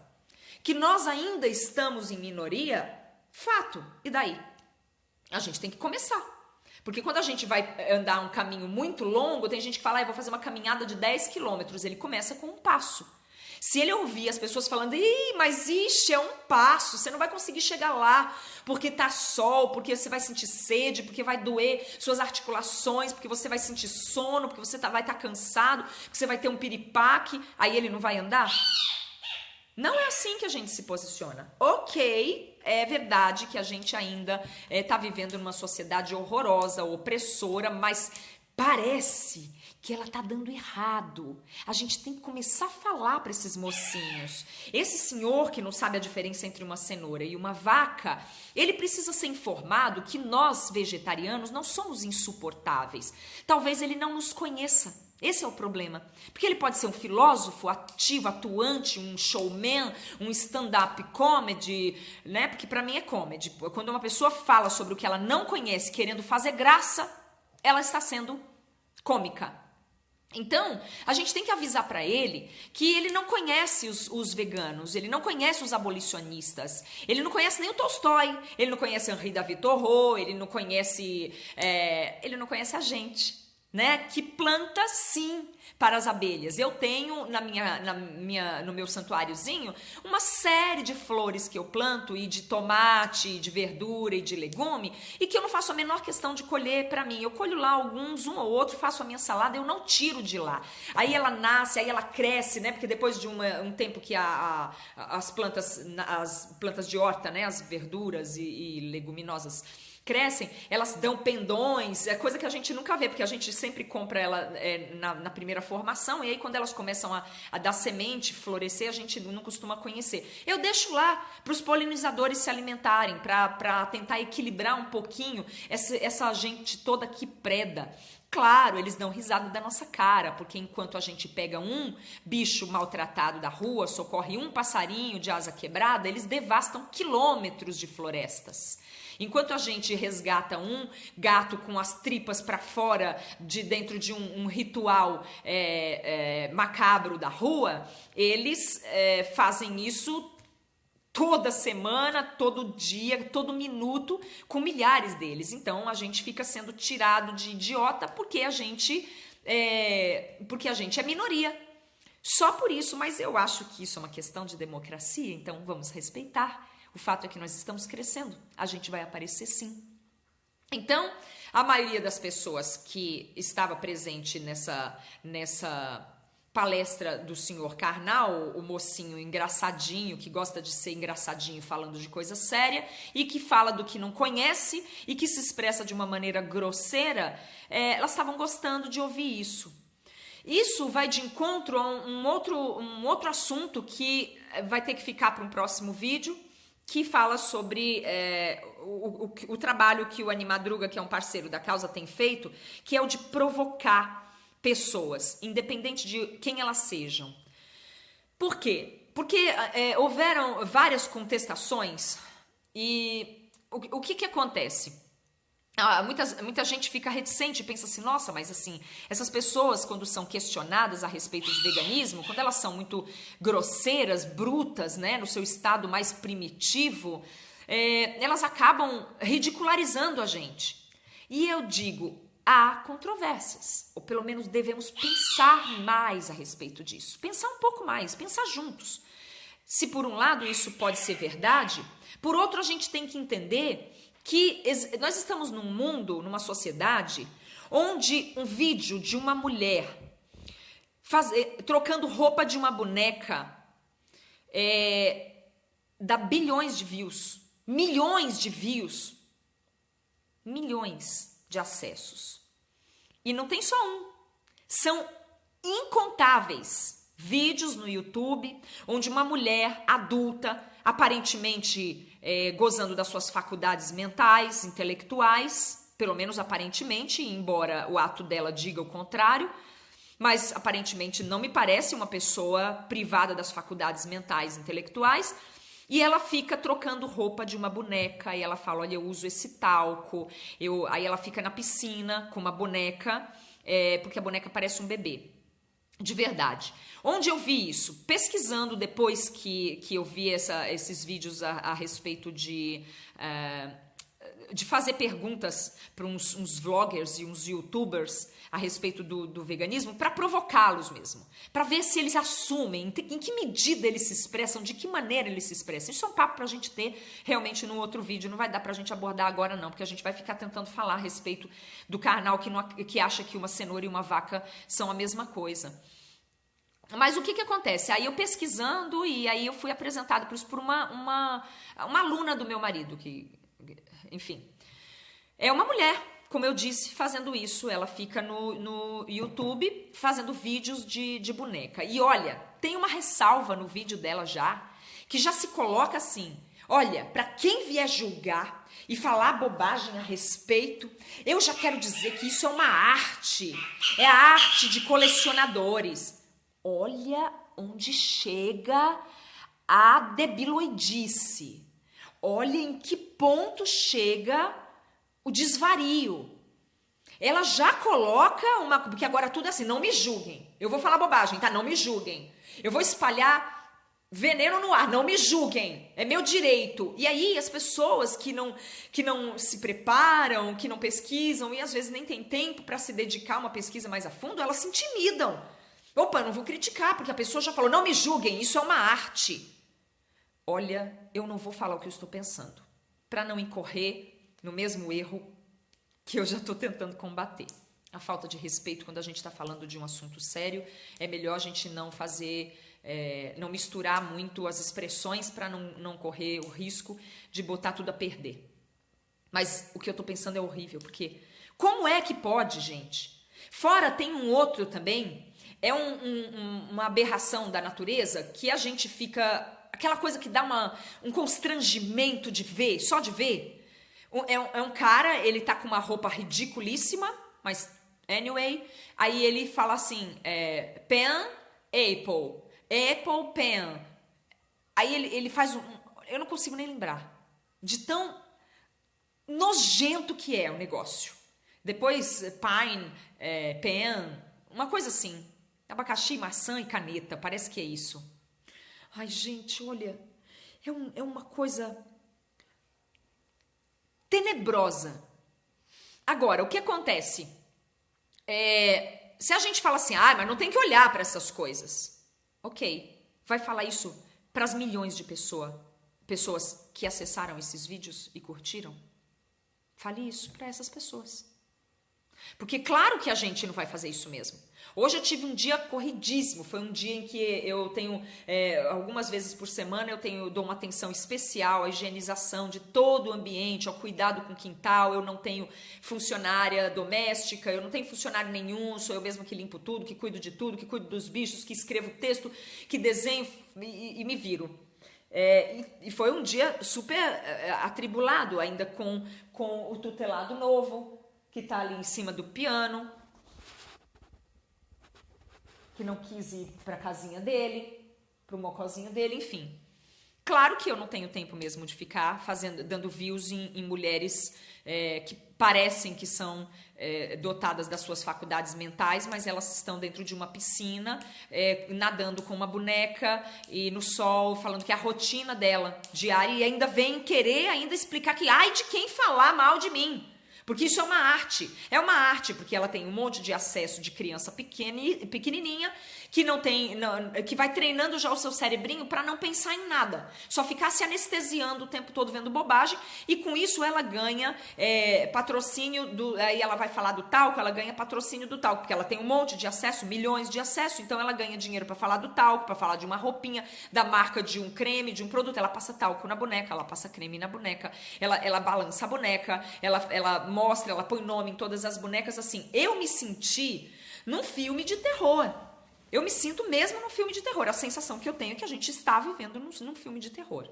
Que nós ainda estamos em minoria, fato, e daí? A gente tem que começar. Porque quando a gente vai andar um caminho muito longo, tem gente que fala, eu vou fazer uma caminhada de 10 quilômetros. Ele começa com um passo. Se ele ouvir as pessoas falando, mas é um passo, você não vai conseguir chegar lá, porque tá sol, porque você vai sentir sede, porque vai doer suas articulações, porque você vai sentir sono, porque você vai estar cansado, porque você vai ter um piripaque, aí ele não vai andar? Não é assim que a gente se posiciona. Ok, é verdade que a gente ainda está vivendo numa sociedade horrorosa, opressora, mas parece que ela tá dando errado. A gente tem que começar a falar para esses mocinhos. Esse senhor que não sabe a diferença entre uma cenoura e uma vaca, ele precisa ser informado que nós, vegetarianos, não somos insuportáveis. Talvez ele não nos conheça. Esse é o problema. Porque ele pode ser um filósofo ativo, atuante, um showman, um stand-up comedy, né? Porque para mim é comedy. Quando uma pessoa fala sobre o que ela não conhece, querendo fazer graça, ela está sendo cômica. Então, a gente tem que avisar para ele que ele não conhece os veganos, ele não conhece os abolicionistas, ele não conhece nem o Tolstói, ele não conhece Henri David Thoreau, ele não conhece a gente, né? Que planta sim para as abelhas. Eu tenho no meu santuáriozinho uma série de flores que eu planto, e de tomate, de verdura e de legume, e que eu não faço a menor questão de colher para mim. Eu colho lá alguns, um ou outro, faço a minha salada, eu não tiro de lá. Aí ela nasce, aí ela cresce, né? Porque depois de um tempo que as plantas de horta, né? As verduras e leguminosas crescem, elas dão pendões, é coisa que a gente nunca vê, porque a gente sempre compra ela na primeira formação, e aí quando elas começam a dar semente, florescer, a gente não costuma conhecer. Eu deixo lá para os polinizadores se alimentarem, para tentar equilibrar um pouquinho essa gente toda que preda. Claro, eles dão risada da nossa cara, porque enquanto a gente pega um bicho maltratado da rua, socorre um passarinho de asa quebrada, eles devastam quilômetros de florestas. Enquanto a gente resgata um gato com as tripas para fora dentro de um ritual macabro da rua, eles fazem isso toda semana, todo dia, todo minuto, com milhares deles. Então, a gente fica sendo tirado de idiota porque a gente é minoria. Só por isso, mas eu acho que isso é uma questão de democracia, então vamos respeitar. O fato é que nós estamos crescendo, a gente vai aparecer sim. Então, a maioria das pessoas que estava presente nessa palestra do senhor Karnal, o mocinho engraçadinho, que gosta de ser engraçadinho falando de coisa séria, e que fala do que não conhece e que se expressa de uma maneira grosseira, elas estavam gostando de ouvir isso. Isso vai de encontro a um outro assunto que vai ter que ficar para um próximo vídeo, que fala sobre o trabalho que o Animadruga, que é um parceiro da causa, tem feito, que é o de provocar pessoas, independente de quem elas sejam. Por quê? Porque houveram várias contestações e o que acontece? Muita gente fica reticente e pensa assim, nossa, mas assim, essas pessoas, quando são questionadas a respeito de veganismo, quando elas são muito grosseiras, brutas, né, no seu estado mais primitivo, elas acabam ridicularizando a gente. E eu digo, há controvérsias, ou pelo menos devemos pensar mais a respeito disso, pensar um pouco mais, pensar juntos. Se por um lado isso pode ser verdade, por outro a gente tem que entender que nós estamos num mundo, numa sociedade, onde um vídeo de uma mulher trocando roupa de uma boneca dá bilhões de views, milhões de views, milhões de acessos. E não tem só um, são incontáveis vídeos no YouTube onde uma mulher adulta, aparentemente gozando das suas faculdades mentais, intelectuais, pelo menos aparentemente, embora o ato dela diga o contrário, mas aparentemente não me parece uma pessoa privada das faculdades mentais, intelectuais, e ela fica trocando roupa de uma boneca, e ela fala, olha, eu uso esse talco, aí ela fica na piscina com uma boneca, porque a boneca parece um bebê. De verdade. Onde eu vi isso? Pesquisando depois que eu vi esses vídeos a respeito de fazer perguntas para uns vloggers e uns youtubers a respeito do veganismo, para provocá-los mesmo, para ver se eles assumem, em que medida eles se expressam, de que maneira eles se expressam. Isso é um papo para a gente ter realmente num outro vídeo, não vai dar para a gente abordar agora não, porque a gente vai ficar tentando falar a respeito do Karnal que acha que uma cenoura e uma vaca são a mesma coisa. Mas o que acontece? Aí eu pesquisando, e aí eu fui apresentada por uma aluna do meu marido, que, enfim, é uma mulher, como eu disse, fazendo isso. Ela fica no YouTube fazendo vídeos de boneca. E olha, tem uma ressalva no vídeo dela já, que já se coloca assim: olha, para quem vier julgar e falar bobagem a respeito, eu já quero dizer que isso é uma arte. É a arte de colecionadores. Olha onde chega a debiloidice. Olha em que ponto chega o desvario. Ela já coloca uma... Porque agora tudo é assim, não me julguem. Eu vou falar bobagem, tá? Não me julguem. Eu vou espalhar veneno no ar, não me julguem. É meu direito. E aí as pessoas que não se preparam, que não pesquisam e às vezes nem tem tempo para se dedicar a uma pesquisa mais a fundo, elas se intimidam. Opa, eu não vou criticar, porque a pessoa já falou, não me julguem, isso é uma arte. Olha, eu não vou falar o que eu estou pensando, para não incorrer no mesmo erro que eu já estou tentando combater. A falta de respeito quando a gente está falando de um assunto sério, é melhor a gente não fazer, não misturar muito as expressões para não correr o risco de botar tudo a perder. Mas o que eu estou pensando é horrível, porque como é que pode, gente? Fora tem um outro também... É uma aberração da natureza que a gente fica... Aquela coisa que dá um constrangimento de ver, só de ver. É um cara, ele tá com uma roupa ridiculíssima, mas anyway. Aí ele fala assim, pen, apple. Apple, pen. Aí ele faz eu não consigo nem lembrar. De tão nojento que é o negócio. Depois, pine, pen, uma coisa assim. Abacaxi, maçã e caneta, parece que é isso. Ai, gente, olha, é uma coisa tenebrosa. Agora, o que acontece? Se a gente fala assim, mas não tem que olhar para essas coisas. Ok, vai falar isso para as milhões de pessoas que acessaram esses vídeos e curtiram? Fale isso para essas pessoas. Porque claro que a gente não vai fazer isso mesmo. Hoje eu tive um dia corridíssimo, foi um dia em que eu tenho, algumas vezes por semana, dou uma atenção especial à higienização de todo o ambiente, ao cuidado com o quintal. Eu não tenho funcionária doméstica, eu não tenho funcionário nenhum, sou eu mesma que limpo tudo, que cuido de tudo, que cuido dos bichos, que escrevo texto, que desenho e me viro. E foi um dia super atribulado, ainda com o tutelado novo, que está ali em cima do piano, que não quis ir para a casinha dele, para o mocozinho dele, enfim. Claro que eu não tenho tempo mesmo de ficar dando views em mulheres que parecem que são dotadas das suas faculdades mentais, mas elas estão dentro de uma piscina, nadando com uma boneca e no sol, falando que é a rotina dela diária, e ainda vem querer explicar que ai de quem falar mal de mim. Porque isso é uma arte. É uma arte porque ela tem um monte de acesso de criança pequenininha que vai treinando já o seu cerebrinho para não pensar em nada. Só ficar se anestesiando o tempo todo vendo bobagem, e com isso ela ganha patrocínio aí ela vai falar do talco, ela ganha patrocínio do talco, porque ela tem um monte de acesso, milhões de acesso, então ela ganha dinheiro para falar do talco, para falar de uma roupinha, da marca de um creme, de um produto. Ela passa talco na boneca, ela passa creme na boneca, ela balança a boneca, ela mostra, ela põe nome em todas as bonecas. Assim, eu me senti num filme de terror. Eu me sinto mesmo num filme de terror. A sensação que eu tenho é que a gente está vivendo num filme de terror.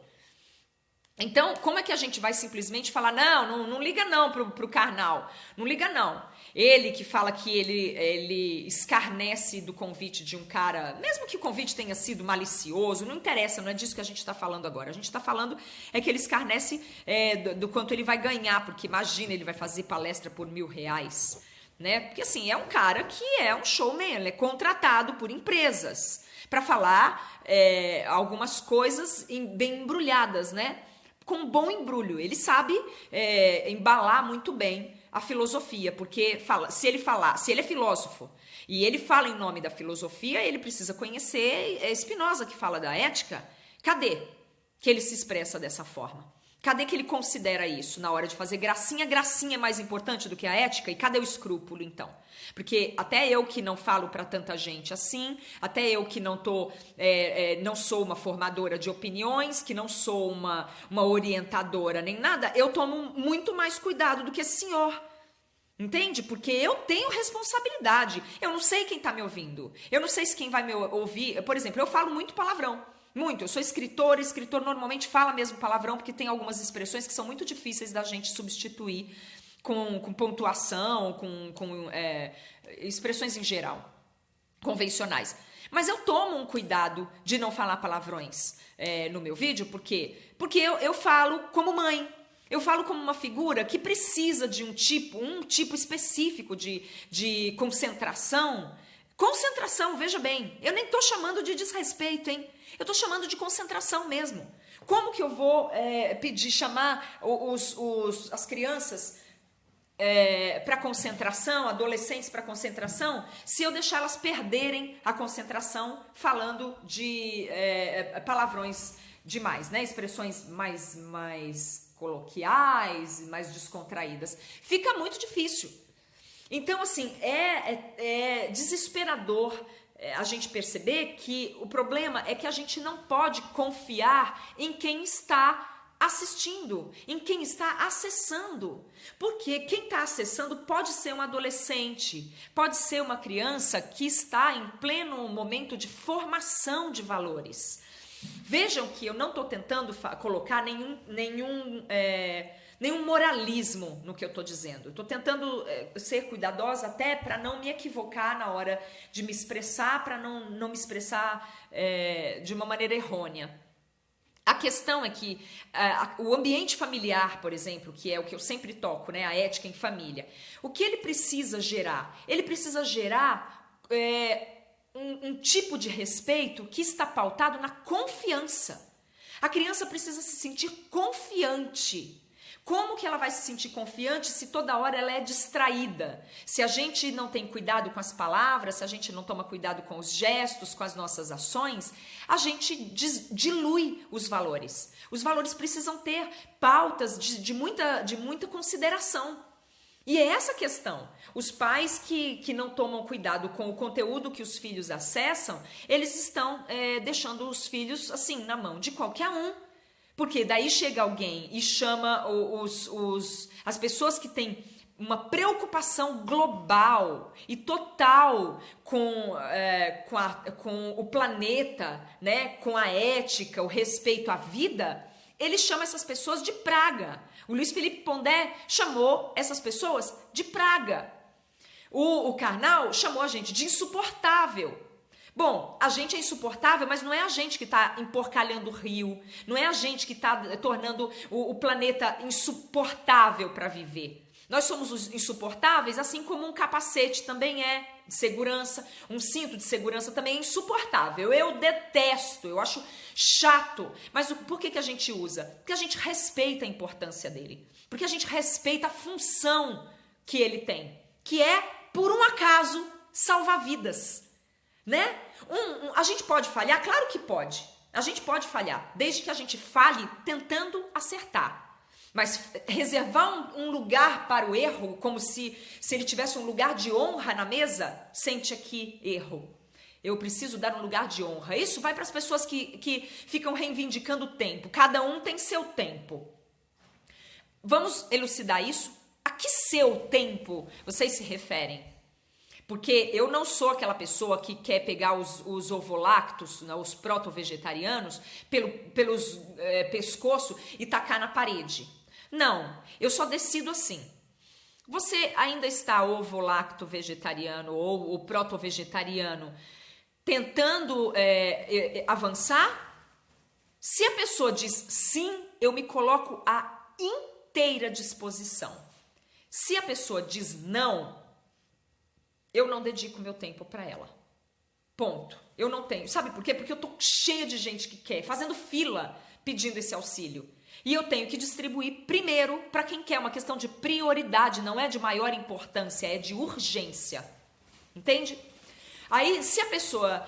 Então, como é que a gente vai simplesmente falar, não liga não pro carnal, não liga não. Ele que fala que ele escarnece do convite de um cara, mesmo que o convite tenha sido malicioso, não interessa, não é disso que a gente está falando agora. A gente está falando que ele escarnece do quanto ele vai ganhar, porque imagina, ele vai fazer palestra por R$1.000, né? Porque assim, é um cara que é um showman, ele é contratado por empresas para falar algumas coisas bem embrulhadas, né? Com um bom embrulho. Ele sabe embalar muito bem a filosofia, porque se ele é filósofo e ele fala em nome da filosofia, ele precisa conhecer Spinoza, que fala da ética. Cadê que ele se expressa dessa forma? Cadê que ele considera isso na hora de fazer gracinha? Gracinha é mais importante do que a ética? E cadê o escrúpulo, então? Porque até eu que não falo para tanta gente assim, até eu que não sou uma formadora de opiniões, que não sou uma orientadora nem nada, eu tomo muito mais cuidado do que esse senhor. Entende? Porque eu tenho responsabilidade. Eu não sei quem está me ouvindo. Eu não sei se quem vai me ouvir... Por exemplo, eu falo muito palavrão. Muito. Eu sou escritor normalmente fala mesmo palavrão, porque tem algumas expressões que são muito difíceis da gente substituir com pontuação, com expressões em geral, convencionais. Mas eu tomo um cuidado de não falar palavrões no meu vídeo, por quê? Porque eu falo como mãe. Eu falo como uma figura que precisa de um tipo específico de concentração. Concentração, veja bem, eu nem estou chamando de desrespeito, hein? Eu estou chamando de concentração mesmo. Como que eu vou chamar as crianças para concentração, adolescentes para concentração, se eu deixar elas perderem a concentração falando de palavrões demais, né? Expressões mais coloquiais, mais descontraídas. Fica muito difícil. Então, assim, é desesperador a gente perceber que o problema é que a gente não pode confiar em quem está assistindo, em quem está acessando. Porque quem está acessando pode ser um adolescente, pode ser uma criança que está em pleno momento de formação de valores. Vejam que eu não estou tentando colocar nenhum moralismo no que eu estou dizendo. Estou tentando ser cuidadosa até para não me equivocar na hora de me expressar, para não me expressar de uma maneira errônea. A questão é que o ambiente familiar, por exemplo, que é o que eu sempre toco, né, a ética em família, o que ele precisa gerar? Ele precisa gerar um tipo de respeito que está pautado na confiança. A criança precisa se sentir confiante. Como que ela vai se sentir confiante se toda hora ela é distraída? Se a gente não tem cuidado com as palavras, se a gente não toma cuidado com os gestos, com as nossas ações, a gente dilui os valores. Os valores precisam ter pautas de muita consideração. E é essa a questão. Os pais que não tomam cuidado com o conteúdo que os filhos acessam, eles estão deixando os filhos assim na mão de qualquer um. Porque daí chega alguém e chama as pessoas que têm uma preocupação global e total com o planeta, né? Com a ética, o respeito à vida, ele chama essas pessoas de praga. O Luiz Felipe Pondé chamou essas pessoas de praga. O Karnal chamou a gente de insuportável. Bom, a gente é insuportável, mas não é a gente que está emporcalhando o rio, não é a gente que está tornando o planeta insuportável para viver. Nós somos os insuportáveis, assim como um capacete também é de segurança, um cinto de segurança também é insuportável. Eu detesto, eu acho chato. Mas por que a gente usa? Porque a gente respeita a importância dele, porque a gente respeita a função que ele tem, que é, por um acaso, salvar vidas. Né? A gente pode falhar? Claro que pode. A gente pode falhar, desde que a gente fale tentando acertar. Mas reservar um lugar para o erro, como se ele tivesse um lugar de honra na mesa, sente aqui, erro. Eu preciso dar um lugar de honra. Isso vai para as pessoas que ficam reivindicando o tempo. Cada um tem seu tempo. Vamos elucidar isso? A que seu tempo vocês se referem? Porque eu não sou aquela pessoa que quer pegar os ovolactos, né, os proto-vegetarianos, pelos pescoço e tacar na parede. Não, eu só decido assim. Você ainda está ovolacto-vegetariano ou o proto-vegetariano tentando avançar? Se a pessoa diz sim, eu me coloco à inteira disposição. Se a pessoa diz não, eu não dedico meu tempo para ela. Ponto. Eu não tenho. Sabe por quê? Porque eu tô cheia de gente que quer, fazendo fila, pedindo esse auxílio. E eu tenho que distribuir primeiro para quem quer. Uma questão de prioridade, não é de maior importância, é de urgência. Entende? Aí, se a pessoa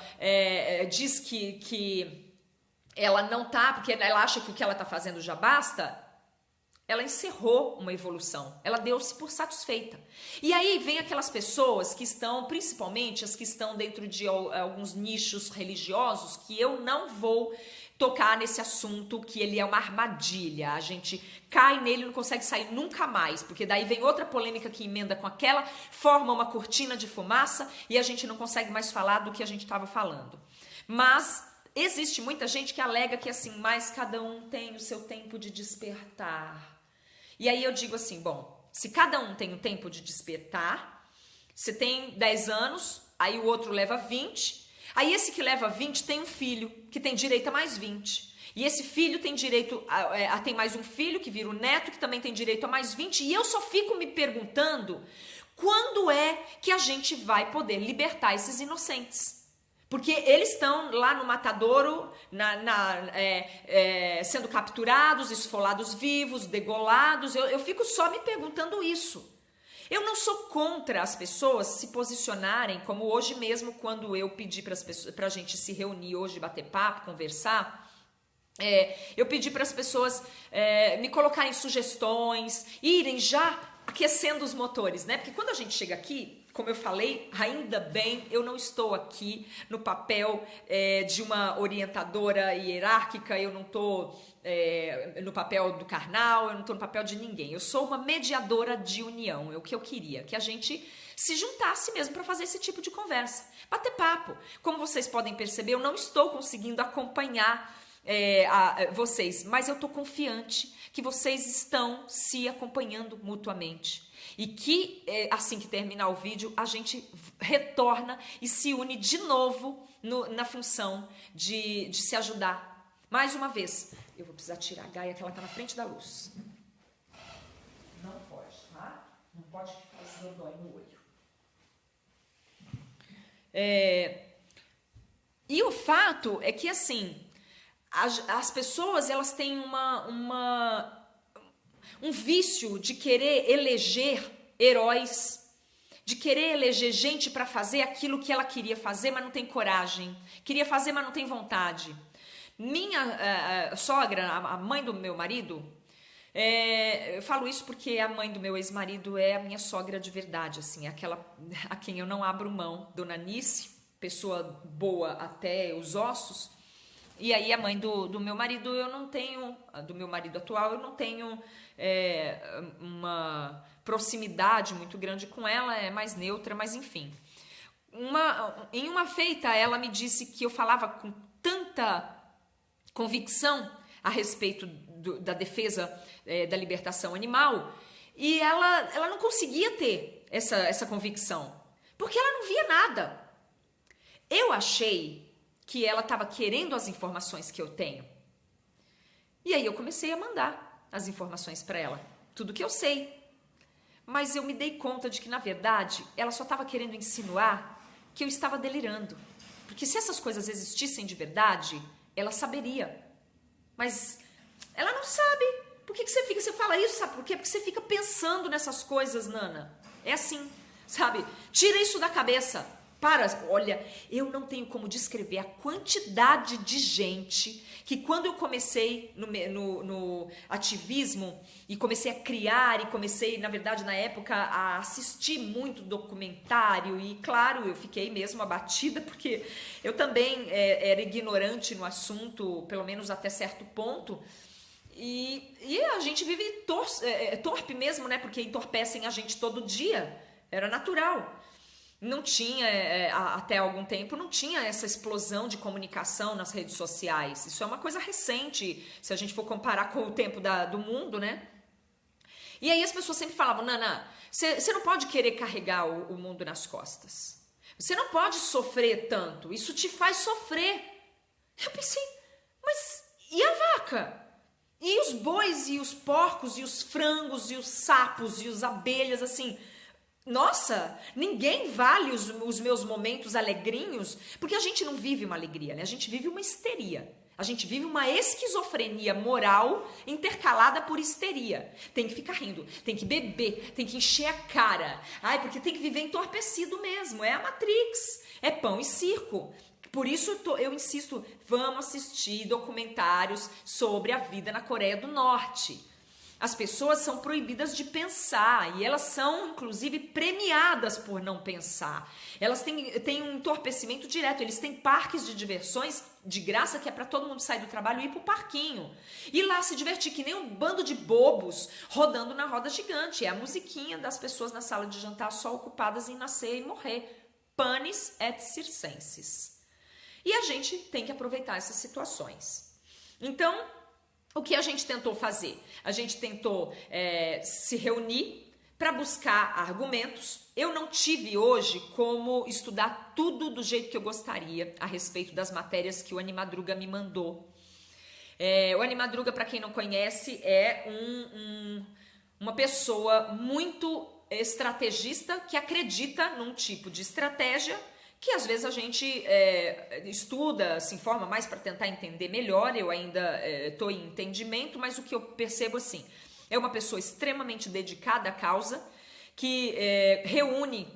diz que ela não tá, porque ela acha que o que ela tá fazendo já basta, ela encerrou uma evolução, ela deu-se por satisfeita. E aí vem aquelas pessoas que estão, principalmente as que estão dentro de alguns nichos religiosos, que eu não vou tocar nesse assunto, que ele é uma armadilha, a gente cai nele e não consegue sair nunca mais, porque daí vem outra polêmica que emenda com aquela, forma uma cortina de fumaça e a gente não consegue mais falar do que a gente estava falando. Mas existe muita gente que alega que assim, mas cada um tem o seu tempo de despertar. E aí eu digo assim, bom, se cada um tem o tempo de despertar, você tem 10 anos, aí o outro leva 20, aí esse que leva 20 tem um filho, que tem direito a mais 20. E esse filho tem direito a tem mais um filho, que vira o neto, que também tem direito a mais 20. E eu só fico me perguntando, quando é que a gente vai poder libertar esses inocentes? Porque eles estão lá no matadouro, sendo capturados, esfolados vivos, degolados. Eu fico só me perguntando isso. Eu não sou contra as pessoas se posicionarem, como hoje mesmo, quando eu pedi para a gente se reunir hoje, bater papo, conversar. Eu pedi para as pessoas me colocarem sugestões, irem já aquecendo os motores, né? Porque quando a gente chega aqui, como eu falei, ainda bem, eu não estou aqui no papel de uma orientadora hierárquica, eu não estou no papel do carnal, eu não estou no papel de ninguém. Eu sou uma mediadora de união, é o que eu queria, que a gente se juntasse mesmo para fazer esse tipo de conversa, bater papo. Como vocês podem perceber, eu não estou conseguindo acompanhar vocês, mas eu estou confiante que vocês estão se acompanhando mutuamente e que assim que terminar o vídeo a gente retorna e se une de novo na função de se ajudar. Mais uma vez, eu vou precisar tirar a Gaia que ela está na frente da luz. Não pode, tá? Não pode ficar esse dói no olho. E o fato é que assim, as pessoas elas têm um vício de querer eleger heróis, de querer eleger gente para fazer aquilo que ela queria fazer, mas não tem coragem. Queria fazer, mas não tem vontade. Minha sogra, a mãe do meu marido, eu falo isso porque a mãe do meu ex-marido é a minha sogra de verdade, assim, aquela a quem eu não abro mão, Dona Nice, pessoa boa até os ossos. E aí a mãe do meu marido, eu não tenho, do meu marido atual, eu não tenho uma proximidade muito grande com ela, é mais neutra, mas enfim. Em uma feita, ela me disse que eu falava com tanta convicção a respeito da defesa da libertação animal, e ela não conseguia ter essa convicção, porque ela não via nada. Eu achei que ela estava querendo as informações que eu tenho. E aí eu comecei a mandar as informações para ela, tudo que eu sei. Mas eu me dei conta de que, na verdade, ela só estava querendo insinuar que eu estava delirando. Porque se essas coisas existissem de verdade, ela saberia. Mas ela não sabe. Por que você fala isso, sabe por quê? Porque você fica pensando nessas coisas, Nana. É assim, sabe? Tira isso da cabeça. Olha, eu não tenho como descrever a quantidade de gente que quando eu comecei no ativismo e comecei a criar e comecei, na verdade, na época, a assistir muito documentário e, claro, eu fiquei mesmo abatida porque eu também era ignorante no assunto, pelo menos até certo ponto. E a gente vive torpe mesmo, né? Porque entorpecem a gente todo dia. Era natural. Não tinha, até algum tempo, não tinha essa explosão de comunicação nas redes sociais. Isso é uma coisa recente, se a gente for comparar com o tempo do mundo, né? E aí as pessoas sempre falavam, Nana, você não pode querer carregar o mundo nas costas. Você não pode sofrer tanto, isso te faz sofrer. Eu pensei, mas e a vaca? E os bois, e os porcos, e os frangos, e os sapos, e as abelhas, assim... Nossa, ninguém vale os meus momentos alegrinhos, porque a gente não vive uma alegria, né? A gente vive uma histeria. A gente vive uma esquizofrenia moral intercalada por histeria. Tem que ficar rindo, tem que beber, tem que encher a cara. Ai, porque tem que viver entorpecido mesmo. É a Matrix, é pão e circo. Por isso eu insisto, vamos assistir documentários sobre a vida na Coreia do Norte. As pessoas são proibidas de pensar e elas são, inclusive, premiadas por não pensar. Elas têm um entorpecimento direto, eles têm parques de diversões de graça que é para todo mundo sair do trabalho e ir pro parquinho. E lá se divertir que nem um bando de bobos rodando na roda gigante. É a musiquinha das pessoas na sala de jantar só ocupadas em nascer e morrer. Panis et circenses. E a gente tem que aproveitar essas situações. Então, o que a gente tentou fazer? A gente tentou se reunir para buscar argumentos. Eu não tive hoje como estudar tudo do jeito que eu gostaria a respeito das matérias que o Animadruga me mandou. O Animadruga, para quem não conhece, é uma pessoa muito estrategista que acredita num tipo de estratégia que às vezes a gente estuda, se informa mais para tentar entender melhor. Eu ainda estou em entendimento, mas o que eu percebo assim, é uma pessoa extremamente dedicada à causa, que reúne,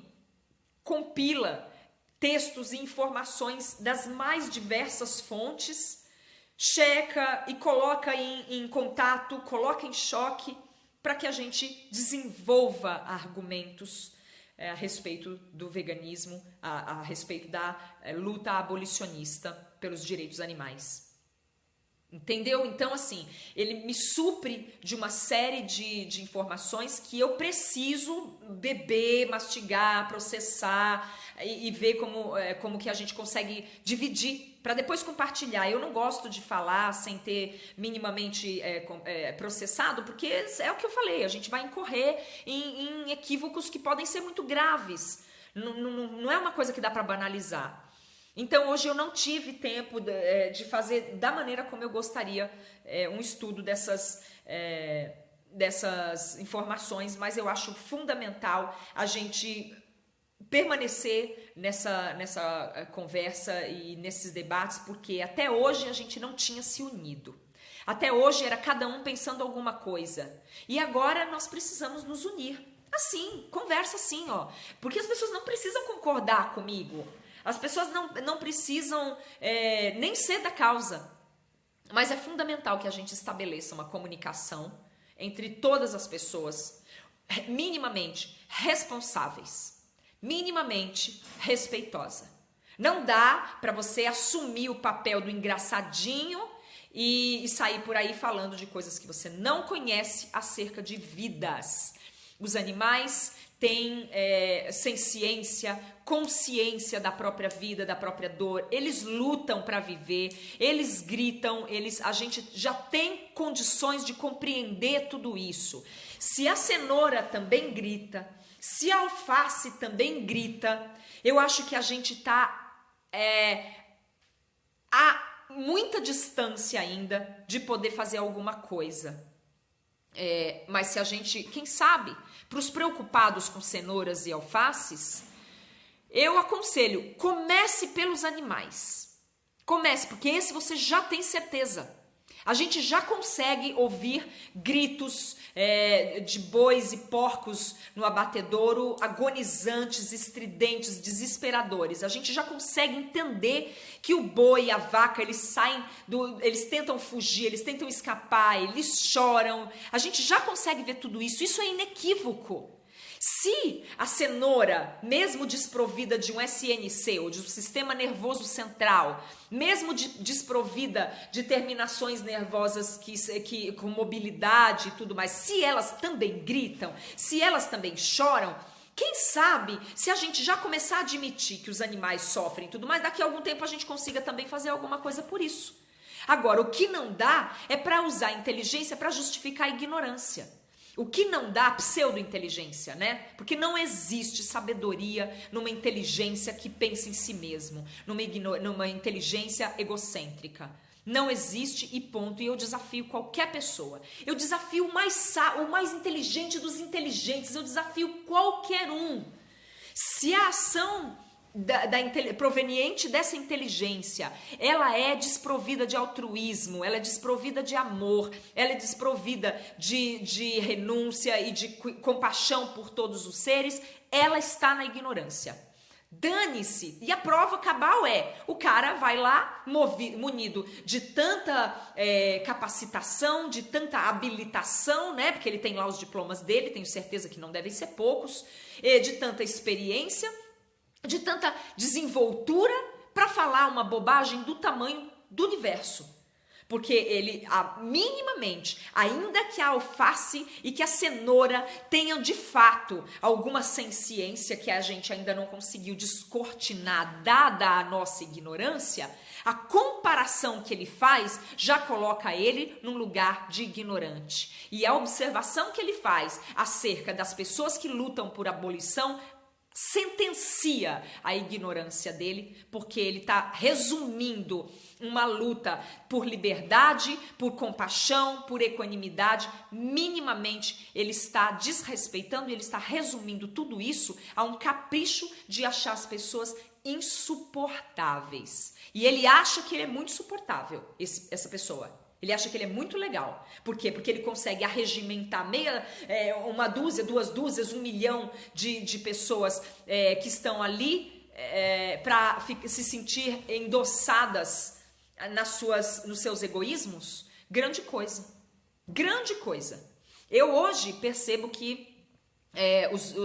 compila textos e informações das mais diversas fontes, checa e coloca em contato, coloca em choque, para que a gente desenvolva argumentos a respeito do veganismo, a respeito da luta abolicionista pelos direitos animais. Entendeu? Então, assim, ele me supre de uma série de informações que eu preciso beber, mastigar, processar e ver como que a gente consegue dividir para depois compartilhar. Eu não gosto de falar sem ter minimamente processado, porque é o que eu falei, a gente vai incorrer em equívocos que podem ser muito graves. Não é uma coisa que dá para banalizar. Então, hoje eu não tive tempo de fazer da maneira como eu gostaria um estudo dessas informações, mas eu acho fundamental a gente permanecer nessa conversa e nesses debates, porque até hoje a gente não tinha se unido. Até hoje era cada um pensando alguma coisa. E agora nós precisamos nos unir. Assim, conversa assim, ó. Porque as pessoas não precisam concordar comigo. As pessoas não precisam nem ser da causa, mas é fundamental que a gente estabeleça uma comunicação entre todas as pessoas minimamente responsáveis, minimamente respeitosa. Não dá para você assumir o papel do engraçadinho e sair por aí falando de coisas que você não conhece acerca de vidas. Os animais têm senciência, consciência da própria vida, da própria dor. Eles lutam para viver, eles gritam, a gente já tem condições de compreender tudo isso. Se a cenoura também grita, se a alface também grita, eu acho que a gente está a muita distância ainda de poder fazer alguma coisa. Mas se a gente, quem sabe, para os preocupados com cenouras e alfaces, eu aconselho, comece pelos animais. Comece, porque esse você já tem certeza. A gente já consegue ouvir gritos de bois e porcos no abatedouro, agonizantes, estridentes, desesperadores. A gente já consegue entender que o boi e a vaca, eles tentam fugir, eles tentam escapar, eles choram. A gente já consegue ver tudo isso. Isso é inequívoco. Se a cenoura, mesmo desprovida de um SNC, ou de um sistema nervoso central, mesmo desprovida de terminações nervosas com mobilidade e tudo mais, se elas também gritam, se elas também choram, quem sabe se a gente já começar a admitir que os animais sofrem e tudo mais, daqui a algum tempo a gente consiga também fazer alguma coisa por isso. Agora, o que não dá é para usar a inteligência para justificar a ignorância. O que não dá, pseudo-inteligência, né? Porque não existe sabedoria numa inteligência que pensa em si mesmo, numa inteligência egocêntrica. Não existe e ponto. E eu desafio qualquer pessoa. Eu desafio o mais inteligente dos inteligentes. Eu desafio qualquer um. Se a ação proveniente dessa inteligência, ela é desprovida de altruísmo, ela é desprovida de amor, ela é desprovida de renúncia e de compaixão por todos os seres, ela está na ignorância. Dane-se. E a prova cabal o cara vai lá munido de tanta capacitação, de tanta habilitação, né? Porque ele tem lá os diplomas dele, tenho certeza que não devem ser poucos, de tanta experiência, de tanta desenvoltura para falar uma bobagem do tamanho do universo. Porque ele, minimamente, ainda que a alface e que a cenoura tenham de fato alguma ciência que a gente ainda não conseguiu descortinar, dada a nossa ignorância, a comparação que ele faz já coloca ele num lugar de ignorante. E a observação que ele faz acerca das pessoas que lutam por abolição sentencia a ignorância dele, porque ele está resumindo uma luta por liberdade, por compaixão, por equanimidade. Minimamente ele está desrespeitando e ele está resumindo tudo isso a um capricho de achar as pessoas insuportáveis. E ele acha que ele é muito suportável, essa pessoa. Ele acha que ele é muito legal. Por quê? Porque ele consegue arregimentar uma dúzia, 2 dúzias, 1 milhão de pessoas que estão ali para se sentir endossadas nos seus egoísmos. Grande coisa. Grande coisa. Eu hoje percebo que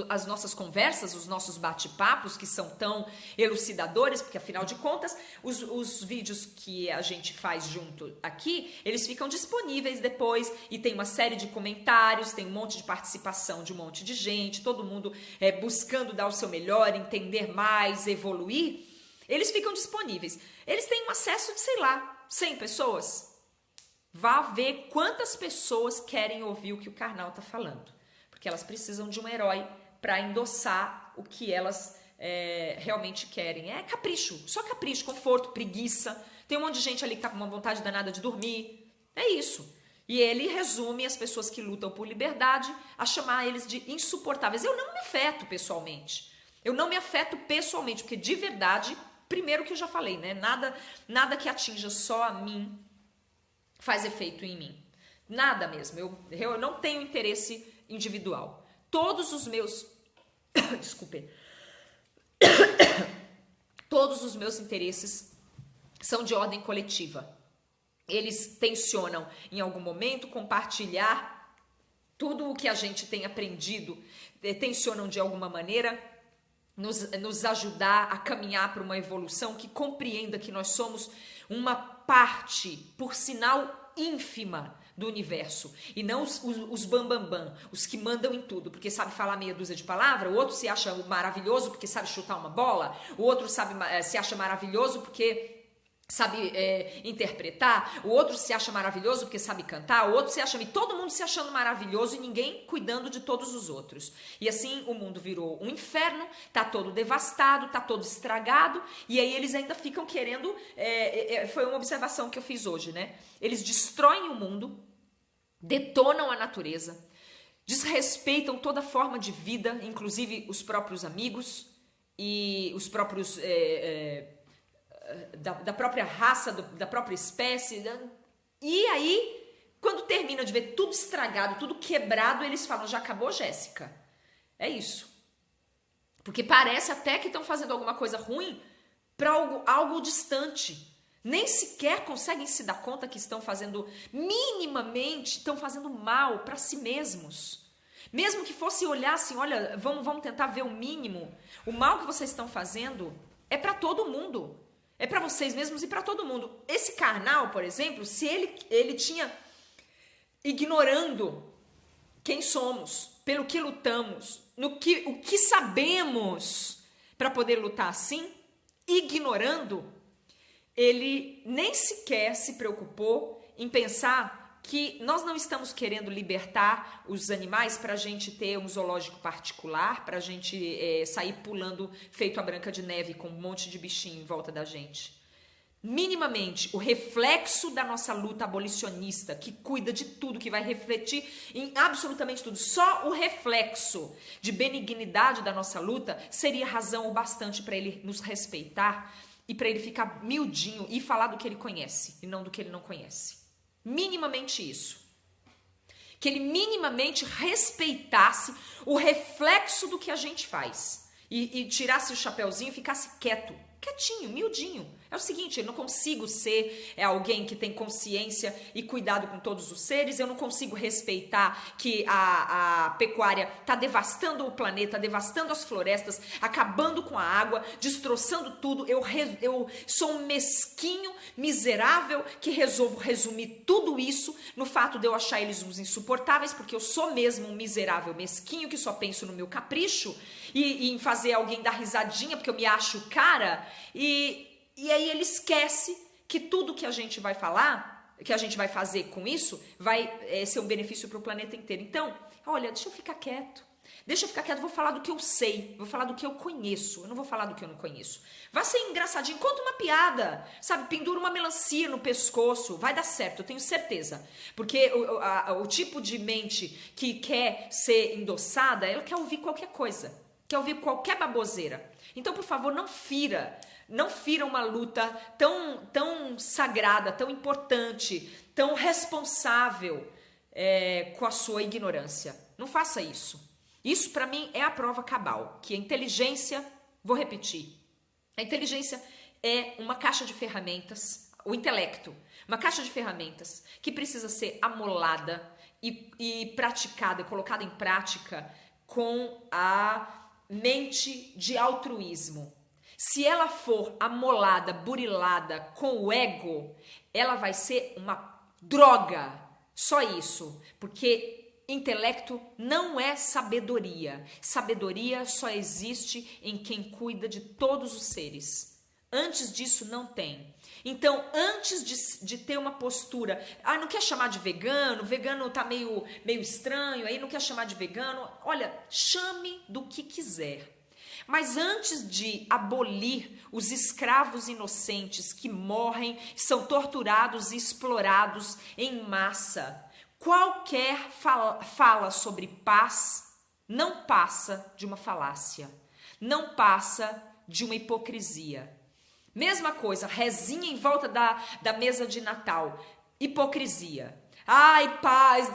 as nossas conversas, os nossos bate-papos, que são tão elucidadores, porque afinal de contas, os vídeos que a gente faz junto aqui, eles ficam disponíveis depois e tem uma série de comentários, tem um monte de participação de um monte de gente, todo mundo buscando dar o seu melhor, entender mais, evoluir. Eles ficam disponíveis. Eles têm um acesso de, sei lá, 100 pessoas. Vá ver quantas pessoas querem ouvir o que o Karnal está falando. Porque elas precisam de um herói para endossar o que elas realmente querem. É capricho, só capricho, conforto, preguiça. Tem um monte de gente ali que tá com uma vontade danada de dormir. É isso. E ele resume as pessoas que lutam por liberdade a chamar eles de insuportáveis. Eu não me afeto pessoalmente. Porque de verdade, primeiro que eu já falei, né? Nada que atinja só a mim faz efeito em mim. Nada mesmo. Eu não tenho interesse individual. Todos os meus desculpe. Todos os meus interesses são de ordem coletiva. Eles tensionam em algum momento compartilhar tudo o que a gente tem aprendido, tensionam de alguma maneira nos ajudar a caminhar para uma evolução que compreenda que nós somos uma parte, por sinal, ínfima do universo, e não os bambambam, os que mandam em tudo, porque sabe falar meia dúzia de palavras, o outro se acha maravilhoso porque sabe chutar uma bola, o outro se acha maravilhoso porque sabe interpretar, o outro se acha maravilhoso porque sabe cantar, o outro se acha... todo mundo se achando maravilhoso e ninguém cuidando de todos os outros. E assim o mundo virou um inferno, tá todo devastado, tá todo estragado, e aí eles ainda ficam querendo... foi uma observação que eu fiz hoje, né? Eles destroem o mundo, detonam a natureza, desrespeitam toda forma de vida, inclusive os próprios amigos e os próprios... da própria raça, da própria espécie. E aí, quando termina de ver tudo estragado, tudo quebrado, eles falam, já acabou, Jéssica? É isso. Porque parece até que estão fazendo alguma coisa ruim para algo distante. Nem sequer conseguem se dar conta que estão fazendo, minimamente, estão fazendo mal para si mesmos. Mesmo que fosse olhar assim, olha, vamos tentar ver o mínimo. O mal que vocês estão fazendo é para todo mundo. É para vocês mesmos e para todo mundo. Esse Karnal, por exemplo, se ele tinha ignorando quem somos, pelo que lutamos, o que sabemos para poder lutar assim, ignorando, ele nem sequer se preocupou em pensar que nós não estamos querendo libertar os animais para a gente ter um zoológico particular, para a gente sair pulando feito a Branca de Neve com um monte de bichinho em volta da gente. Minimamente, o reflexo da nossa luta abolicionista, que cuida de tudo, que vai refletir em absolutamente tudo, só o reflexo de benignidade da nossa luta seria razão o bastante para ele nos respeitar e para ele ficar miudinho e falar do que ele conhece e não do que ele não conhece. Minimamente isso. Que ele minimamente respeitasse o reflexo do que a gente faz. e tirasse o chapéuzinho e ficasse quieto, quietinho, miudinho. É o seguinte, eu não consigo ser alguém que tem consciência e cuidado com todos os seres, eu não consigo respeitar que a pecuária está devastando o planeta, devastando as florestas, acabando com a água, destroçando tudo. Eu sou um mesquinho, miserável, que resolvo resumir tudo isso no fato de eu achar eles uns insuportáveis, porque eu sou mesmo um miserável mesquinho que só penso no meu capricho e em fazer alguém dar risadinha, porque eu me acho cara, e aí ele esquece que tudo que a gente vai falar, que a gente vai fazer com isso, vai ser um benefício para o planeta inteiro. Então, olha, deixa eu ficar quieto. Deixa eu ficar quieto, vou falar do que eu sei, vou falar do que eu conheço, eu não vou falar do que eu não conheço. Vai ser engraçadinho, conta uma piada, sabe? Pendura uma melancia no pescoço, vai dar certo, eu tenho certeza. Porque o tipo de mente que quer ser endossada, ela quer ouvir qualquer coisa, quer ouvir qualquer baboseira. Então, por favor, não fira uma luta tão sagrada, tão importante, tão responsável com a sua ignorância. Não faça isso. Isso, para mim, é a prova cabal, que a inteligência, vou repetir, a inteligência é uma caixa de ferramentas, o intelecto, uma caixa de ferramentas que precisa ser amolada e praticada, colocada em prática com a mente de altruísmo. Se ela for amolada, burilada com o ego, ela vai ser uma droga. Só isso. Porque intelecto não é sabedoria. Sabedoria só existe em quem cuida de todos os seres. Antes disso, não tem. Então, antes de ter uma postura, não quer chamar de vegano, vegano tá meio estranho, aí não quer chamar de vegano, olha, chame do que quiser. Mas antes de abolir os escravos inocentes que morrem, são torturados e explorados em massa, qualquer fala sobre paz não passa de uma falácia, não passa de uma hipocrisia. Mesma coisa, rezinha em volta da mesa de Natal, hipocrisia. Ai, paz,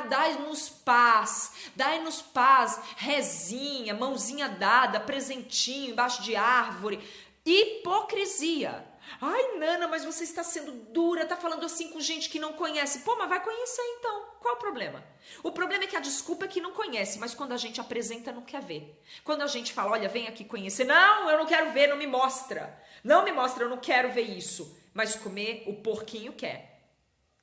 dai-nos paz, dai-nos paz, rezinha, mãozinha dada, presentinho embaixo de árvore, hipocrisia. Ai, Nana, mas você está sendo dura, está falando assim com gente que não conhece. Pô, mas vai conhecer então, qual é o problema? O problema é que a desculpa é que não conhece, mas quando a gente apresenta, não quer ver. Quando a gente fala, olha, vem aqui conhecer, não, eu não quero ver, não me mostra. Não me mostra, eu não quero ver isso. Mas comer, o porquinho quer.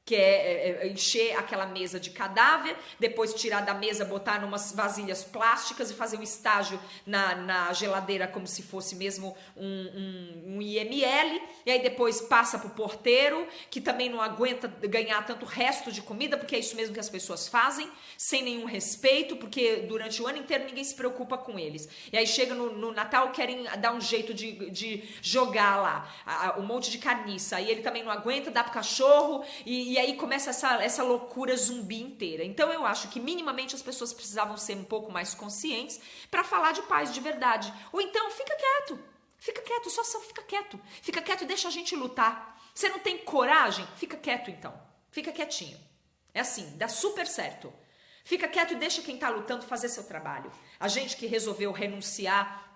Quer encher aquela mesa de cadáver, depois tirar da mesa, botar numas vasilhas plásticas e fazer um estágio na geladeira como se fosse mesmo um IML, e aí depois passa pro porteiro, que também não aguenta ganhar tanto resto de comida, porque é isso mesmo que as pessoas fazem, sem nenhum respeito, porque durante o ano inteiro ninguém se preocupa com eles. E aí chega no Natal, querem dar um jeito de jogar lá um monte de carniça, aí ele também não aguenta, dá pro cachorro, e aí começa essa loucura zumbi inteira. Então eu acho que minimamente as pessoas precisavam ser um pouco mais conscientes para falar de paz de verdade. Ou então fica quieto, só fica quieto e deixa a gente lutar. Você não tem coragem? Fica quieto então, fica quietinho. É assim, dá super certo. Fica quieto e deixa quem tá lutando fazer seu trabalho. A gente que resolveu renunciar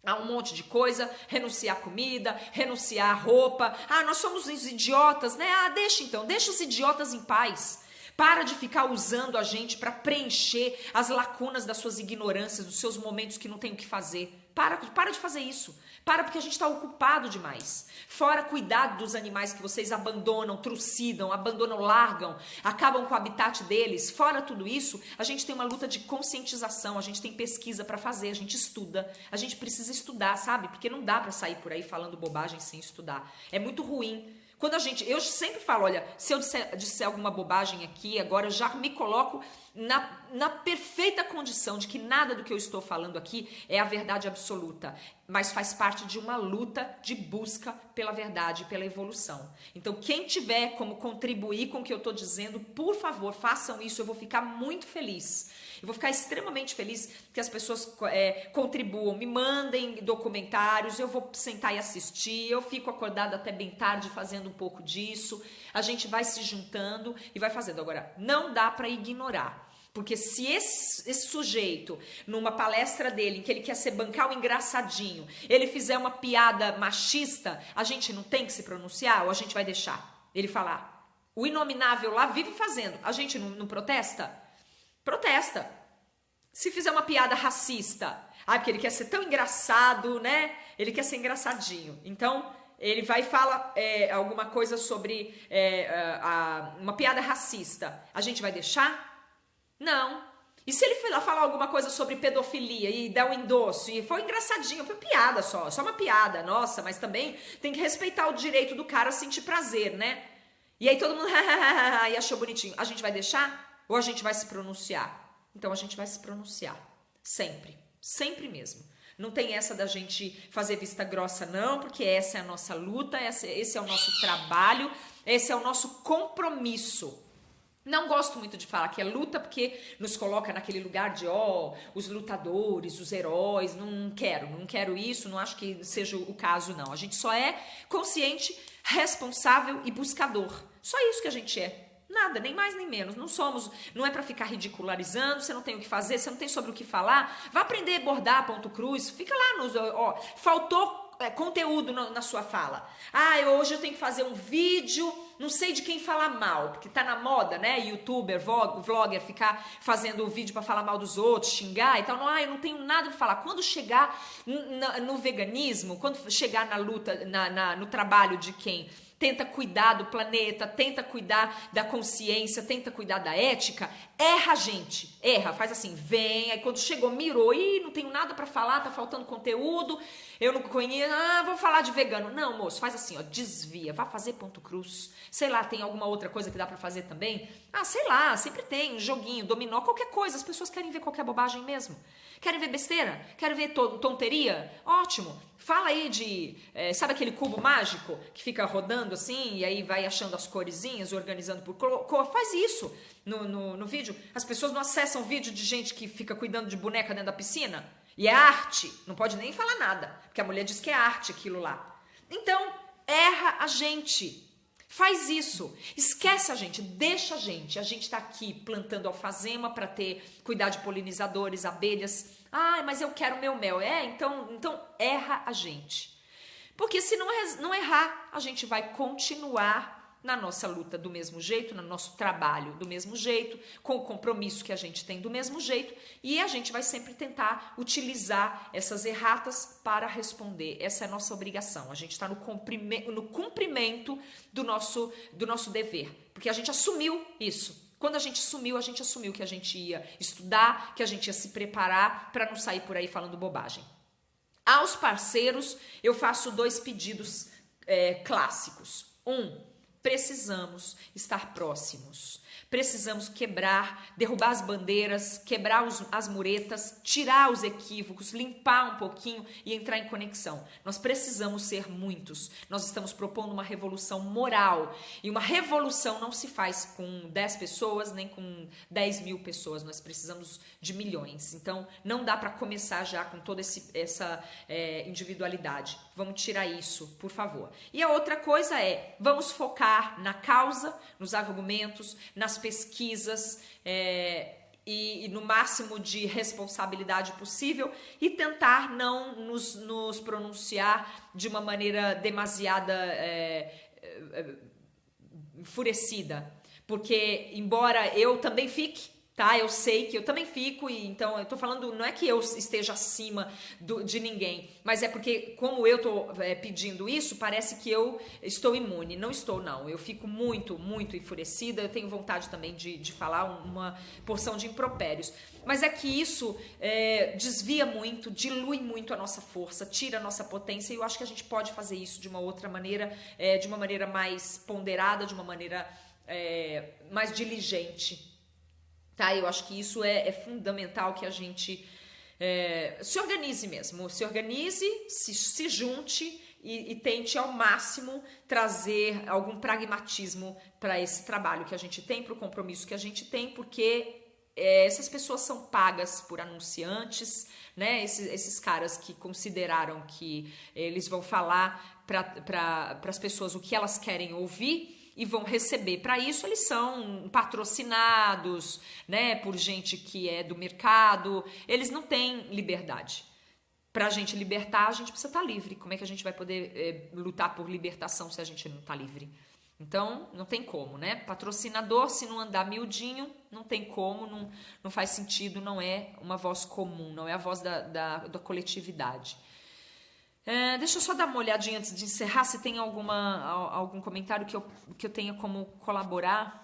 a um monte de coisa, renunciar a comida, renunciar a roupa. Nós somos os idiotas, né? Deixa os idiotas em paz. Para de ficar usando a gente para preencher as lacunas das suas ignorâncias, dos seus momentos que não tem o que fazer. Para de fazer isso. Porque a gente está ocupado demais. Fora cuidar dos animais que vocês abandonam, trucidam, largam, acabam com o habitat deles. Fora tudo isso, a gente tem uma luta de conscientização, a gente tem pesquisa para fazer, a gente estuda. A gente precisa estudar, sabe? Porque não dá para sair por aí falando bobagem sem estudar. É muito ruim. Eu sempre falo, olha, se eu disser alguma bobagem aqui, agora eu já me coloco na perfeita condição de que nada do que eu estou falando aqui é a verdade absoluta, mas faz parte de uma luta de busca pela verdade, pela evolução. Então, quem tiver como contribuir com o que eu estou dizendo, por favor, façam isso, eu vou ficar muito feliz. Eu vou ficar extremamente feliz que as pessoas contribuam, me mandem documentários, eu vou sentar e assistir, eu fico acordada até bem tarde fazendo um pouco disso, a gente vai se juntando e vai fazendo. Agora, não dá para ignorar. Porque se esse sujeito, numa palestra dele, em que ele quer ser bancar o engraçadinho, ele fizer uma piada machista, a gente não tem que se pronunciar ou a gente vai deixar ele falar? O inominável lá vive fazendo, a gente não protesta? Protesta. Se fizer uma piada racista, porque ele quer ser tão engraçado, né? Ele quer ser engraçadinho. Então, ele vai e fala alguma coisa sobre uma piada racista. A gente vai deixar? Não. E se ele falar alguma coisa sobre pedofilia e der um endosso e foi engraçadinho, foi piada só uma piada, nossa, mas também tem que respeitar o direito do cara a sentir prazer, né? E aí todo mundo e achou bonitinho. A gente vai deixar ou a gente vai se pronunciar? Então a gente vai se pronunciar, sempre, sempre mesmo. Não tem essa da gente fazer vista grossa não, porque essa é a nossa luta, esse é o nosso trabalho, esse é o nosso compromisso. Não gosto muito de falar que é luta, porque nos coloca naquele lugar de, os lutadores, os heróis, não quero isso, não acho que seja o caso, não. A gente só é consciente, responsável e buscador. Só isso que a gente é. Nada, nem mais nem menos. Não é pra ficar ridicularizando, você não tem o que fazer, você não tem sobre o que falar. Vá aprender a bordar, ponto cruz, fica lá faltou conteúdo na sua fala. Hoje eu tenho que fazer um vídeo, não sei de quem falar mal, porque tá na moda, né? Youtuber, vlogger, ficar fazendo vídeo pra falar mal dos outros, xingar e tal. Não, eu não tenho nada pra falar. Quando chegar no veganismo, quando chegar na luta, no trabalho de quem tenta cuidar do planeta, tenta cuidar da consciência, tenta cuidar da ética, erra a gente, faz assim, vem, aí quando chegou, mirou, não tenho nada pra falar, tá faltando conteúdo, eu não conheço, vou falar de vegano. Não, moço, faz assim, desvia, vá fazer ponto cruz, sei lá, tem alguma outra coisa que dá pra fazer também? Sei lá, sempre tem, um joguinho, dominó, qualquer coisa, as pessoas querem ver qualquer bobagem mesmo. Querem ver besteira? Querem ver tonteria? Ótimo. Fala aí de... sabe aquele cubo mágico que fica rodando assim e aí vai achando as coresinhas, organizando por cor? Faz isso no vídeo. As pessoas não acessam vídeo de gente que fica cuidando de boneca dentro da piscina. E é arte. Não pode nem falar nada. Porque a mulher diz que é arte aquilo lá. Então, erra a gente. Faz isso, esquece a gente, deixa a gente tá aqui plantando alfazema para cuidar de polinizadores, abelhas. Mas eu quero meu mel. Então erra a gente. Porque se não errar, a gente vai continuar na nossa luta do mesmo jeito, no nosso trabalho do mesmo jeito, com o compromisso que a gente tem do mesmo jeito, e a gente vai sempre tentar utilizar essas erratas para responder. Essa é a nossa obrigação. A gente está no cumprimento do nosso dever, porque a gente assumiu isso. Quando a gente assumiu que a gente ia estudar, que a gente ia se preparar para não sair por aí falando bobagem. Aos parceiros, eu faço 2 pedidos clássicos. Precisamos estar próximos. Precisamos derrubar as bandeiras, quebrar as muretas, tirar os equívocos, limpar um pouquinho e entrar em conexão. Nós precisamos ser muitos. Nós estamos propondo uma revolução moral. E uma revolução não se faz com 10 pessoas, nem com 10 mil pessoas. Nós precisamos de milhões. Então, não dá para começar já com toda essa individualidade. Vamos tirar isso, por favor. E a outra coisa vamos focar na causa, nos argumentos, nas pesquisas e no máximo de responsabilidade possível e tentar não nos pronunciar de uma maneira demasiada enfurecida. Porque, embora eu também fique, tá? Eu sei que eu também fico, e então eu tô falando, não é que eu esteja acima de ninguém, mas é porque como eu tô pedindo isso, parece que eu estou imune. Não estou, não. Eu fico muito, muito enfurecida, eu tenho vontade também de falar uma porção de impropérios. Mas é que isso desvia muito, dilui muito a nossa força, tira a nossa potência, e eu acho que a gente pode fazer isso de uma outra maneira, de uma maneira mais ponderada, de uma maneira mais diligente. Tá, eu acho que isso é fundamental, que a gente se organize mesmo, se junte e tente ao máximo trazer algum pragmatismo para esse trabalho que a gente tem, para o compromisso que a gente tem, porque essas pessoas são pagas por anunciantes, né? Esses caras que consideraram que eles vão falar para as pessoas o que elas querem ouvir. e vão receber. Para isso, eles são patrocinados, né, por gente que é do mercado. Eles não têm liberdade. Para a gente libertar, a gente precisa estar livre. Como é que a gente vai poder lutar por libertação se a gente não está livre? Então, não tem como, né? Patrocinador, se não andar miudinho, não tem como, não faz sentido, não é uma voz comum, não é a voz da coletividade. Deixa eu só dar uma olhadinha antes de encerrar, se tem algum comentário que eu tenha como colaborar.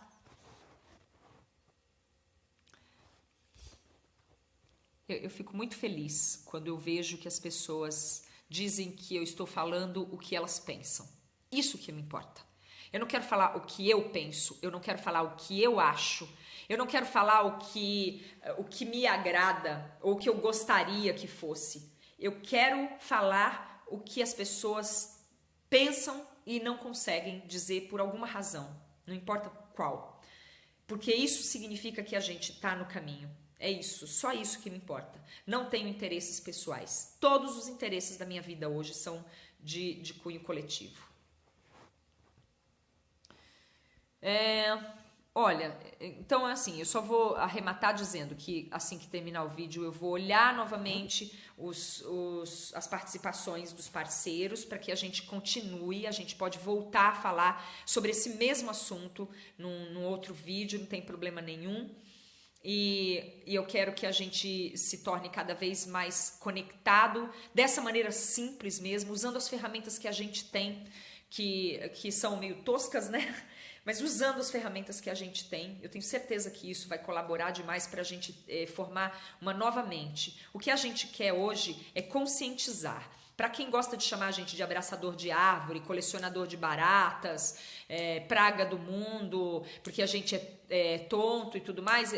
Eu fico muito feliz quando eu vejo que as pessoas dizem que eu estou falando o que elas pensam. Isso que me importa. Eu não quero falar o que eu penso, eu não quero falar o que eu acho, eu não quero falar o que me agrada ou o que eu gostaria que fosse. Eu quero falar o que as pessoas pensam e não conseguem dizer por alguma razão, não importa qual. Porque isso significa que a gente está no caminho. É isso, só isso que me importa. Não tenho interesses pessoais. Todos os interesses da minha vida hoje são de cunho coletivo. Olha, então assim, eu só vou arrematar dizendo que assim que terminar o vídeo eu vou olhar novamente as participações dos parceiros para que a gente continue, a gente pode voltar a falar sobre esse mesmo assunto num outro vídeo, não tem problema nenhum. E eu quero que a gente se torne cada vez mais conectado, dessa maneira simples mesmo, usando as ferramentas que a gente tem, que são meio toscas, né? Mas usando as ferramentas que a gente tem, eu tenho certeza que isso vai colaborar demais para a gente formar uma nova mente. O que a gente quer hoje é conscientizar. Para quem gosta de chamar a gente de abraçador de árvore, colecionador de baratas, praga do mundo, porque a gente é tonto e tudo mais,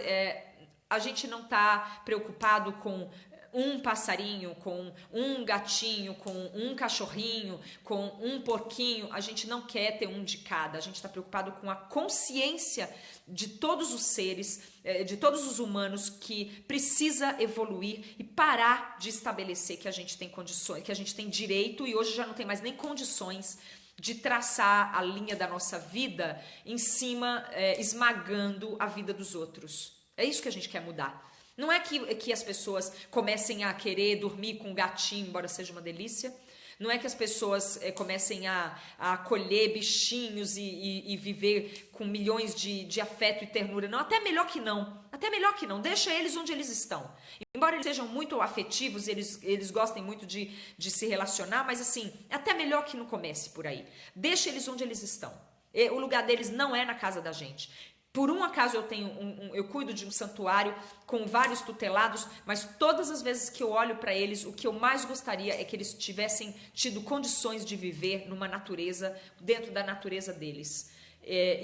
a gente não está preocupado com um passarinho, com um gatinho, com um cachorrinho, com um porquinho. A gente não quer ter um de cada. A gente está preocupado com a consciência de todos os seres, de todos os humanos que precisa evoluir e parar de estabelecer que a gente tem condições, que a gente tem direito e hoje já não tem mais nem condições de traçar a linha da nossa vida em cima, esmagando a vida dos outros. É isso que a gente quer mudar. Não é que as pessoas comecem a querer dormir com um gatinho, embora seja uma delícia. Não é que as pessoas comecem a acolher bichinhos e viver com milhões de afeto e ternura. Não, até melhor que não. Até melhor que não. Deixa eles onde eles estão. Embora eles sejam muito afetivos, eles gostem muito de se relacionar, mas assim, é até melhor que não comece por aí. Deixa eles onde eles estão. O lugar deles não é na casa da gente. Por um acaso eu cuido de um santuário com vários tutelados, mas todas as vezes que eu olho para eles, o que eu mais gostaria é que eles tivessem tido condições de viver numa natureza, dentro da natureza deles.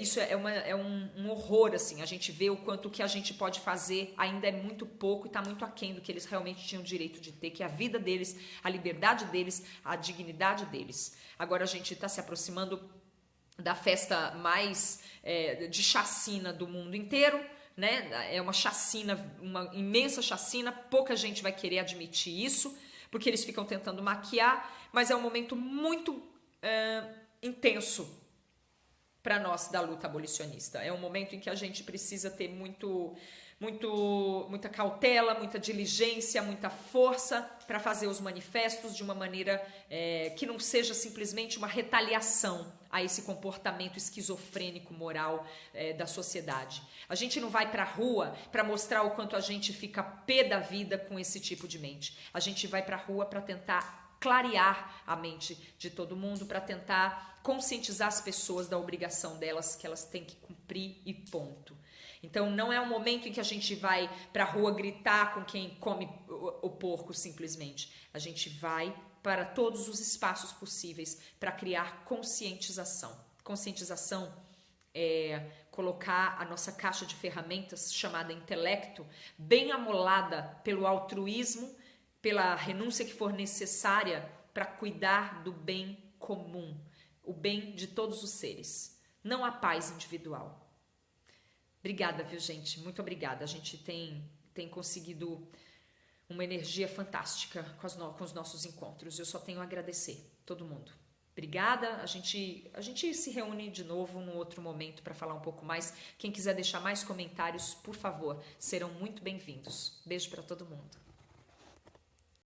Isso é um horror, assim, a gente vê o quanto que a gente pode fazer ainda é muito pouco e está muito aquém do que eles realmente tinham direito de ter, que é a vida deles, a liberdade deles, a dignidade deles. Agora a gente está se aproximando da festa mais de chacina do mundo inteiro, né? É uma chacina, uma imensa chacina, pouca gente vai querer admitir isso, porque eles ficam tentando maquiar, mas é um momento muito intenso para nós da luta abolicionista. É um momento em que a gente precisa ter muita cautela, muita diligência, muita força para fazer os manifestos de uma maneira que não seja simplesmente uma retaliação a esse comportamento esquizofrênico moral da sociedade. A gente não vai para a rua para mostrar o quanto a gente fica pé da vida com esse tipo de mente. A gente vai para a rua para tentar clarear a mente de todo mundo, para tentar conscientizar as pessoas da obrigação delas, que elas têm que cumprir e ponto. Então não é um momento em que a gente vai para a rua gritar com quem come o porco simplesmente. A gente vai para todos os espaços possíveis para criar conscientização. Conscientização é colocar a nossa caixa de ferramentas chamada intelecto bem amolada pelo altruísmo, pela renúncia que for necessária para cuidar do bem comum, o bem de todos os seres, não a paz individual. Obrigada, viu, gente? Muito obrigada. A gente tem conseguido uma energia fantástica com os nossos encontros. Eu só tenho a agradecer todo mundo. Obrigada, a gente se reúne de novo num outro momento para falar um pouco mais. Quem quiser deixar mais comentários, por favor, serão muito bem-vindos. Beijo para todo mundo.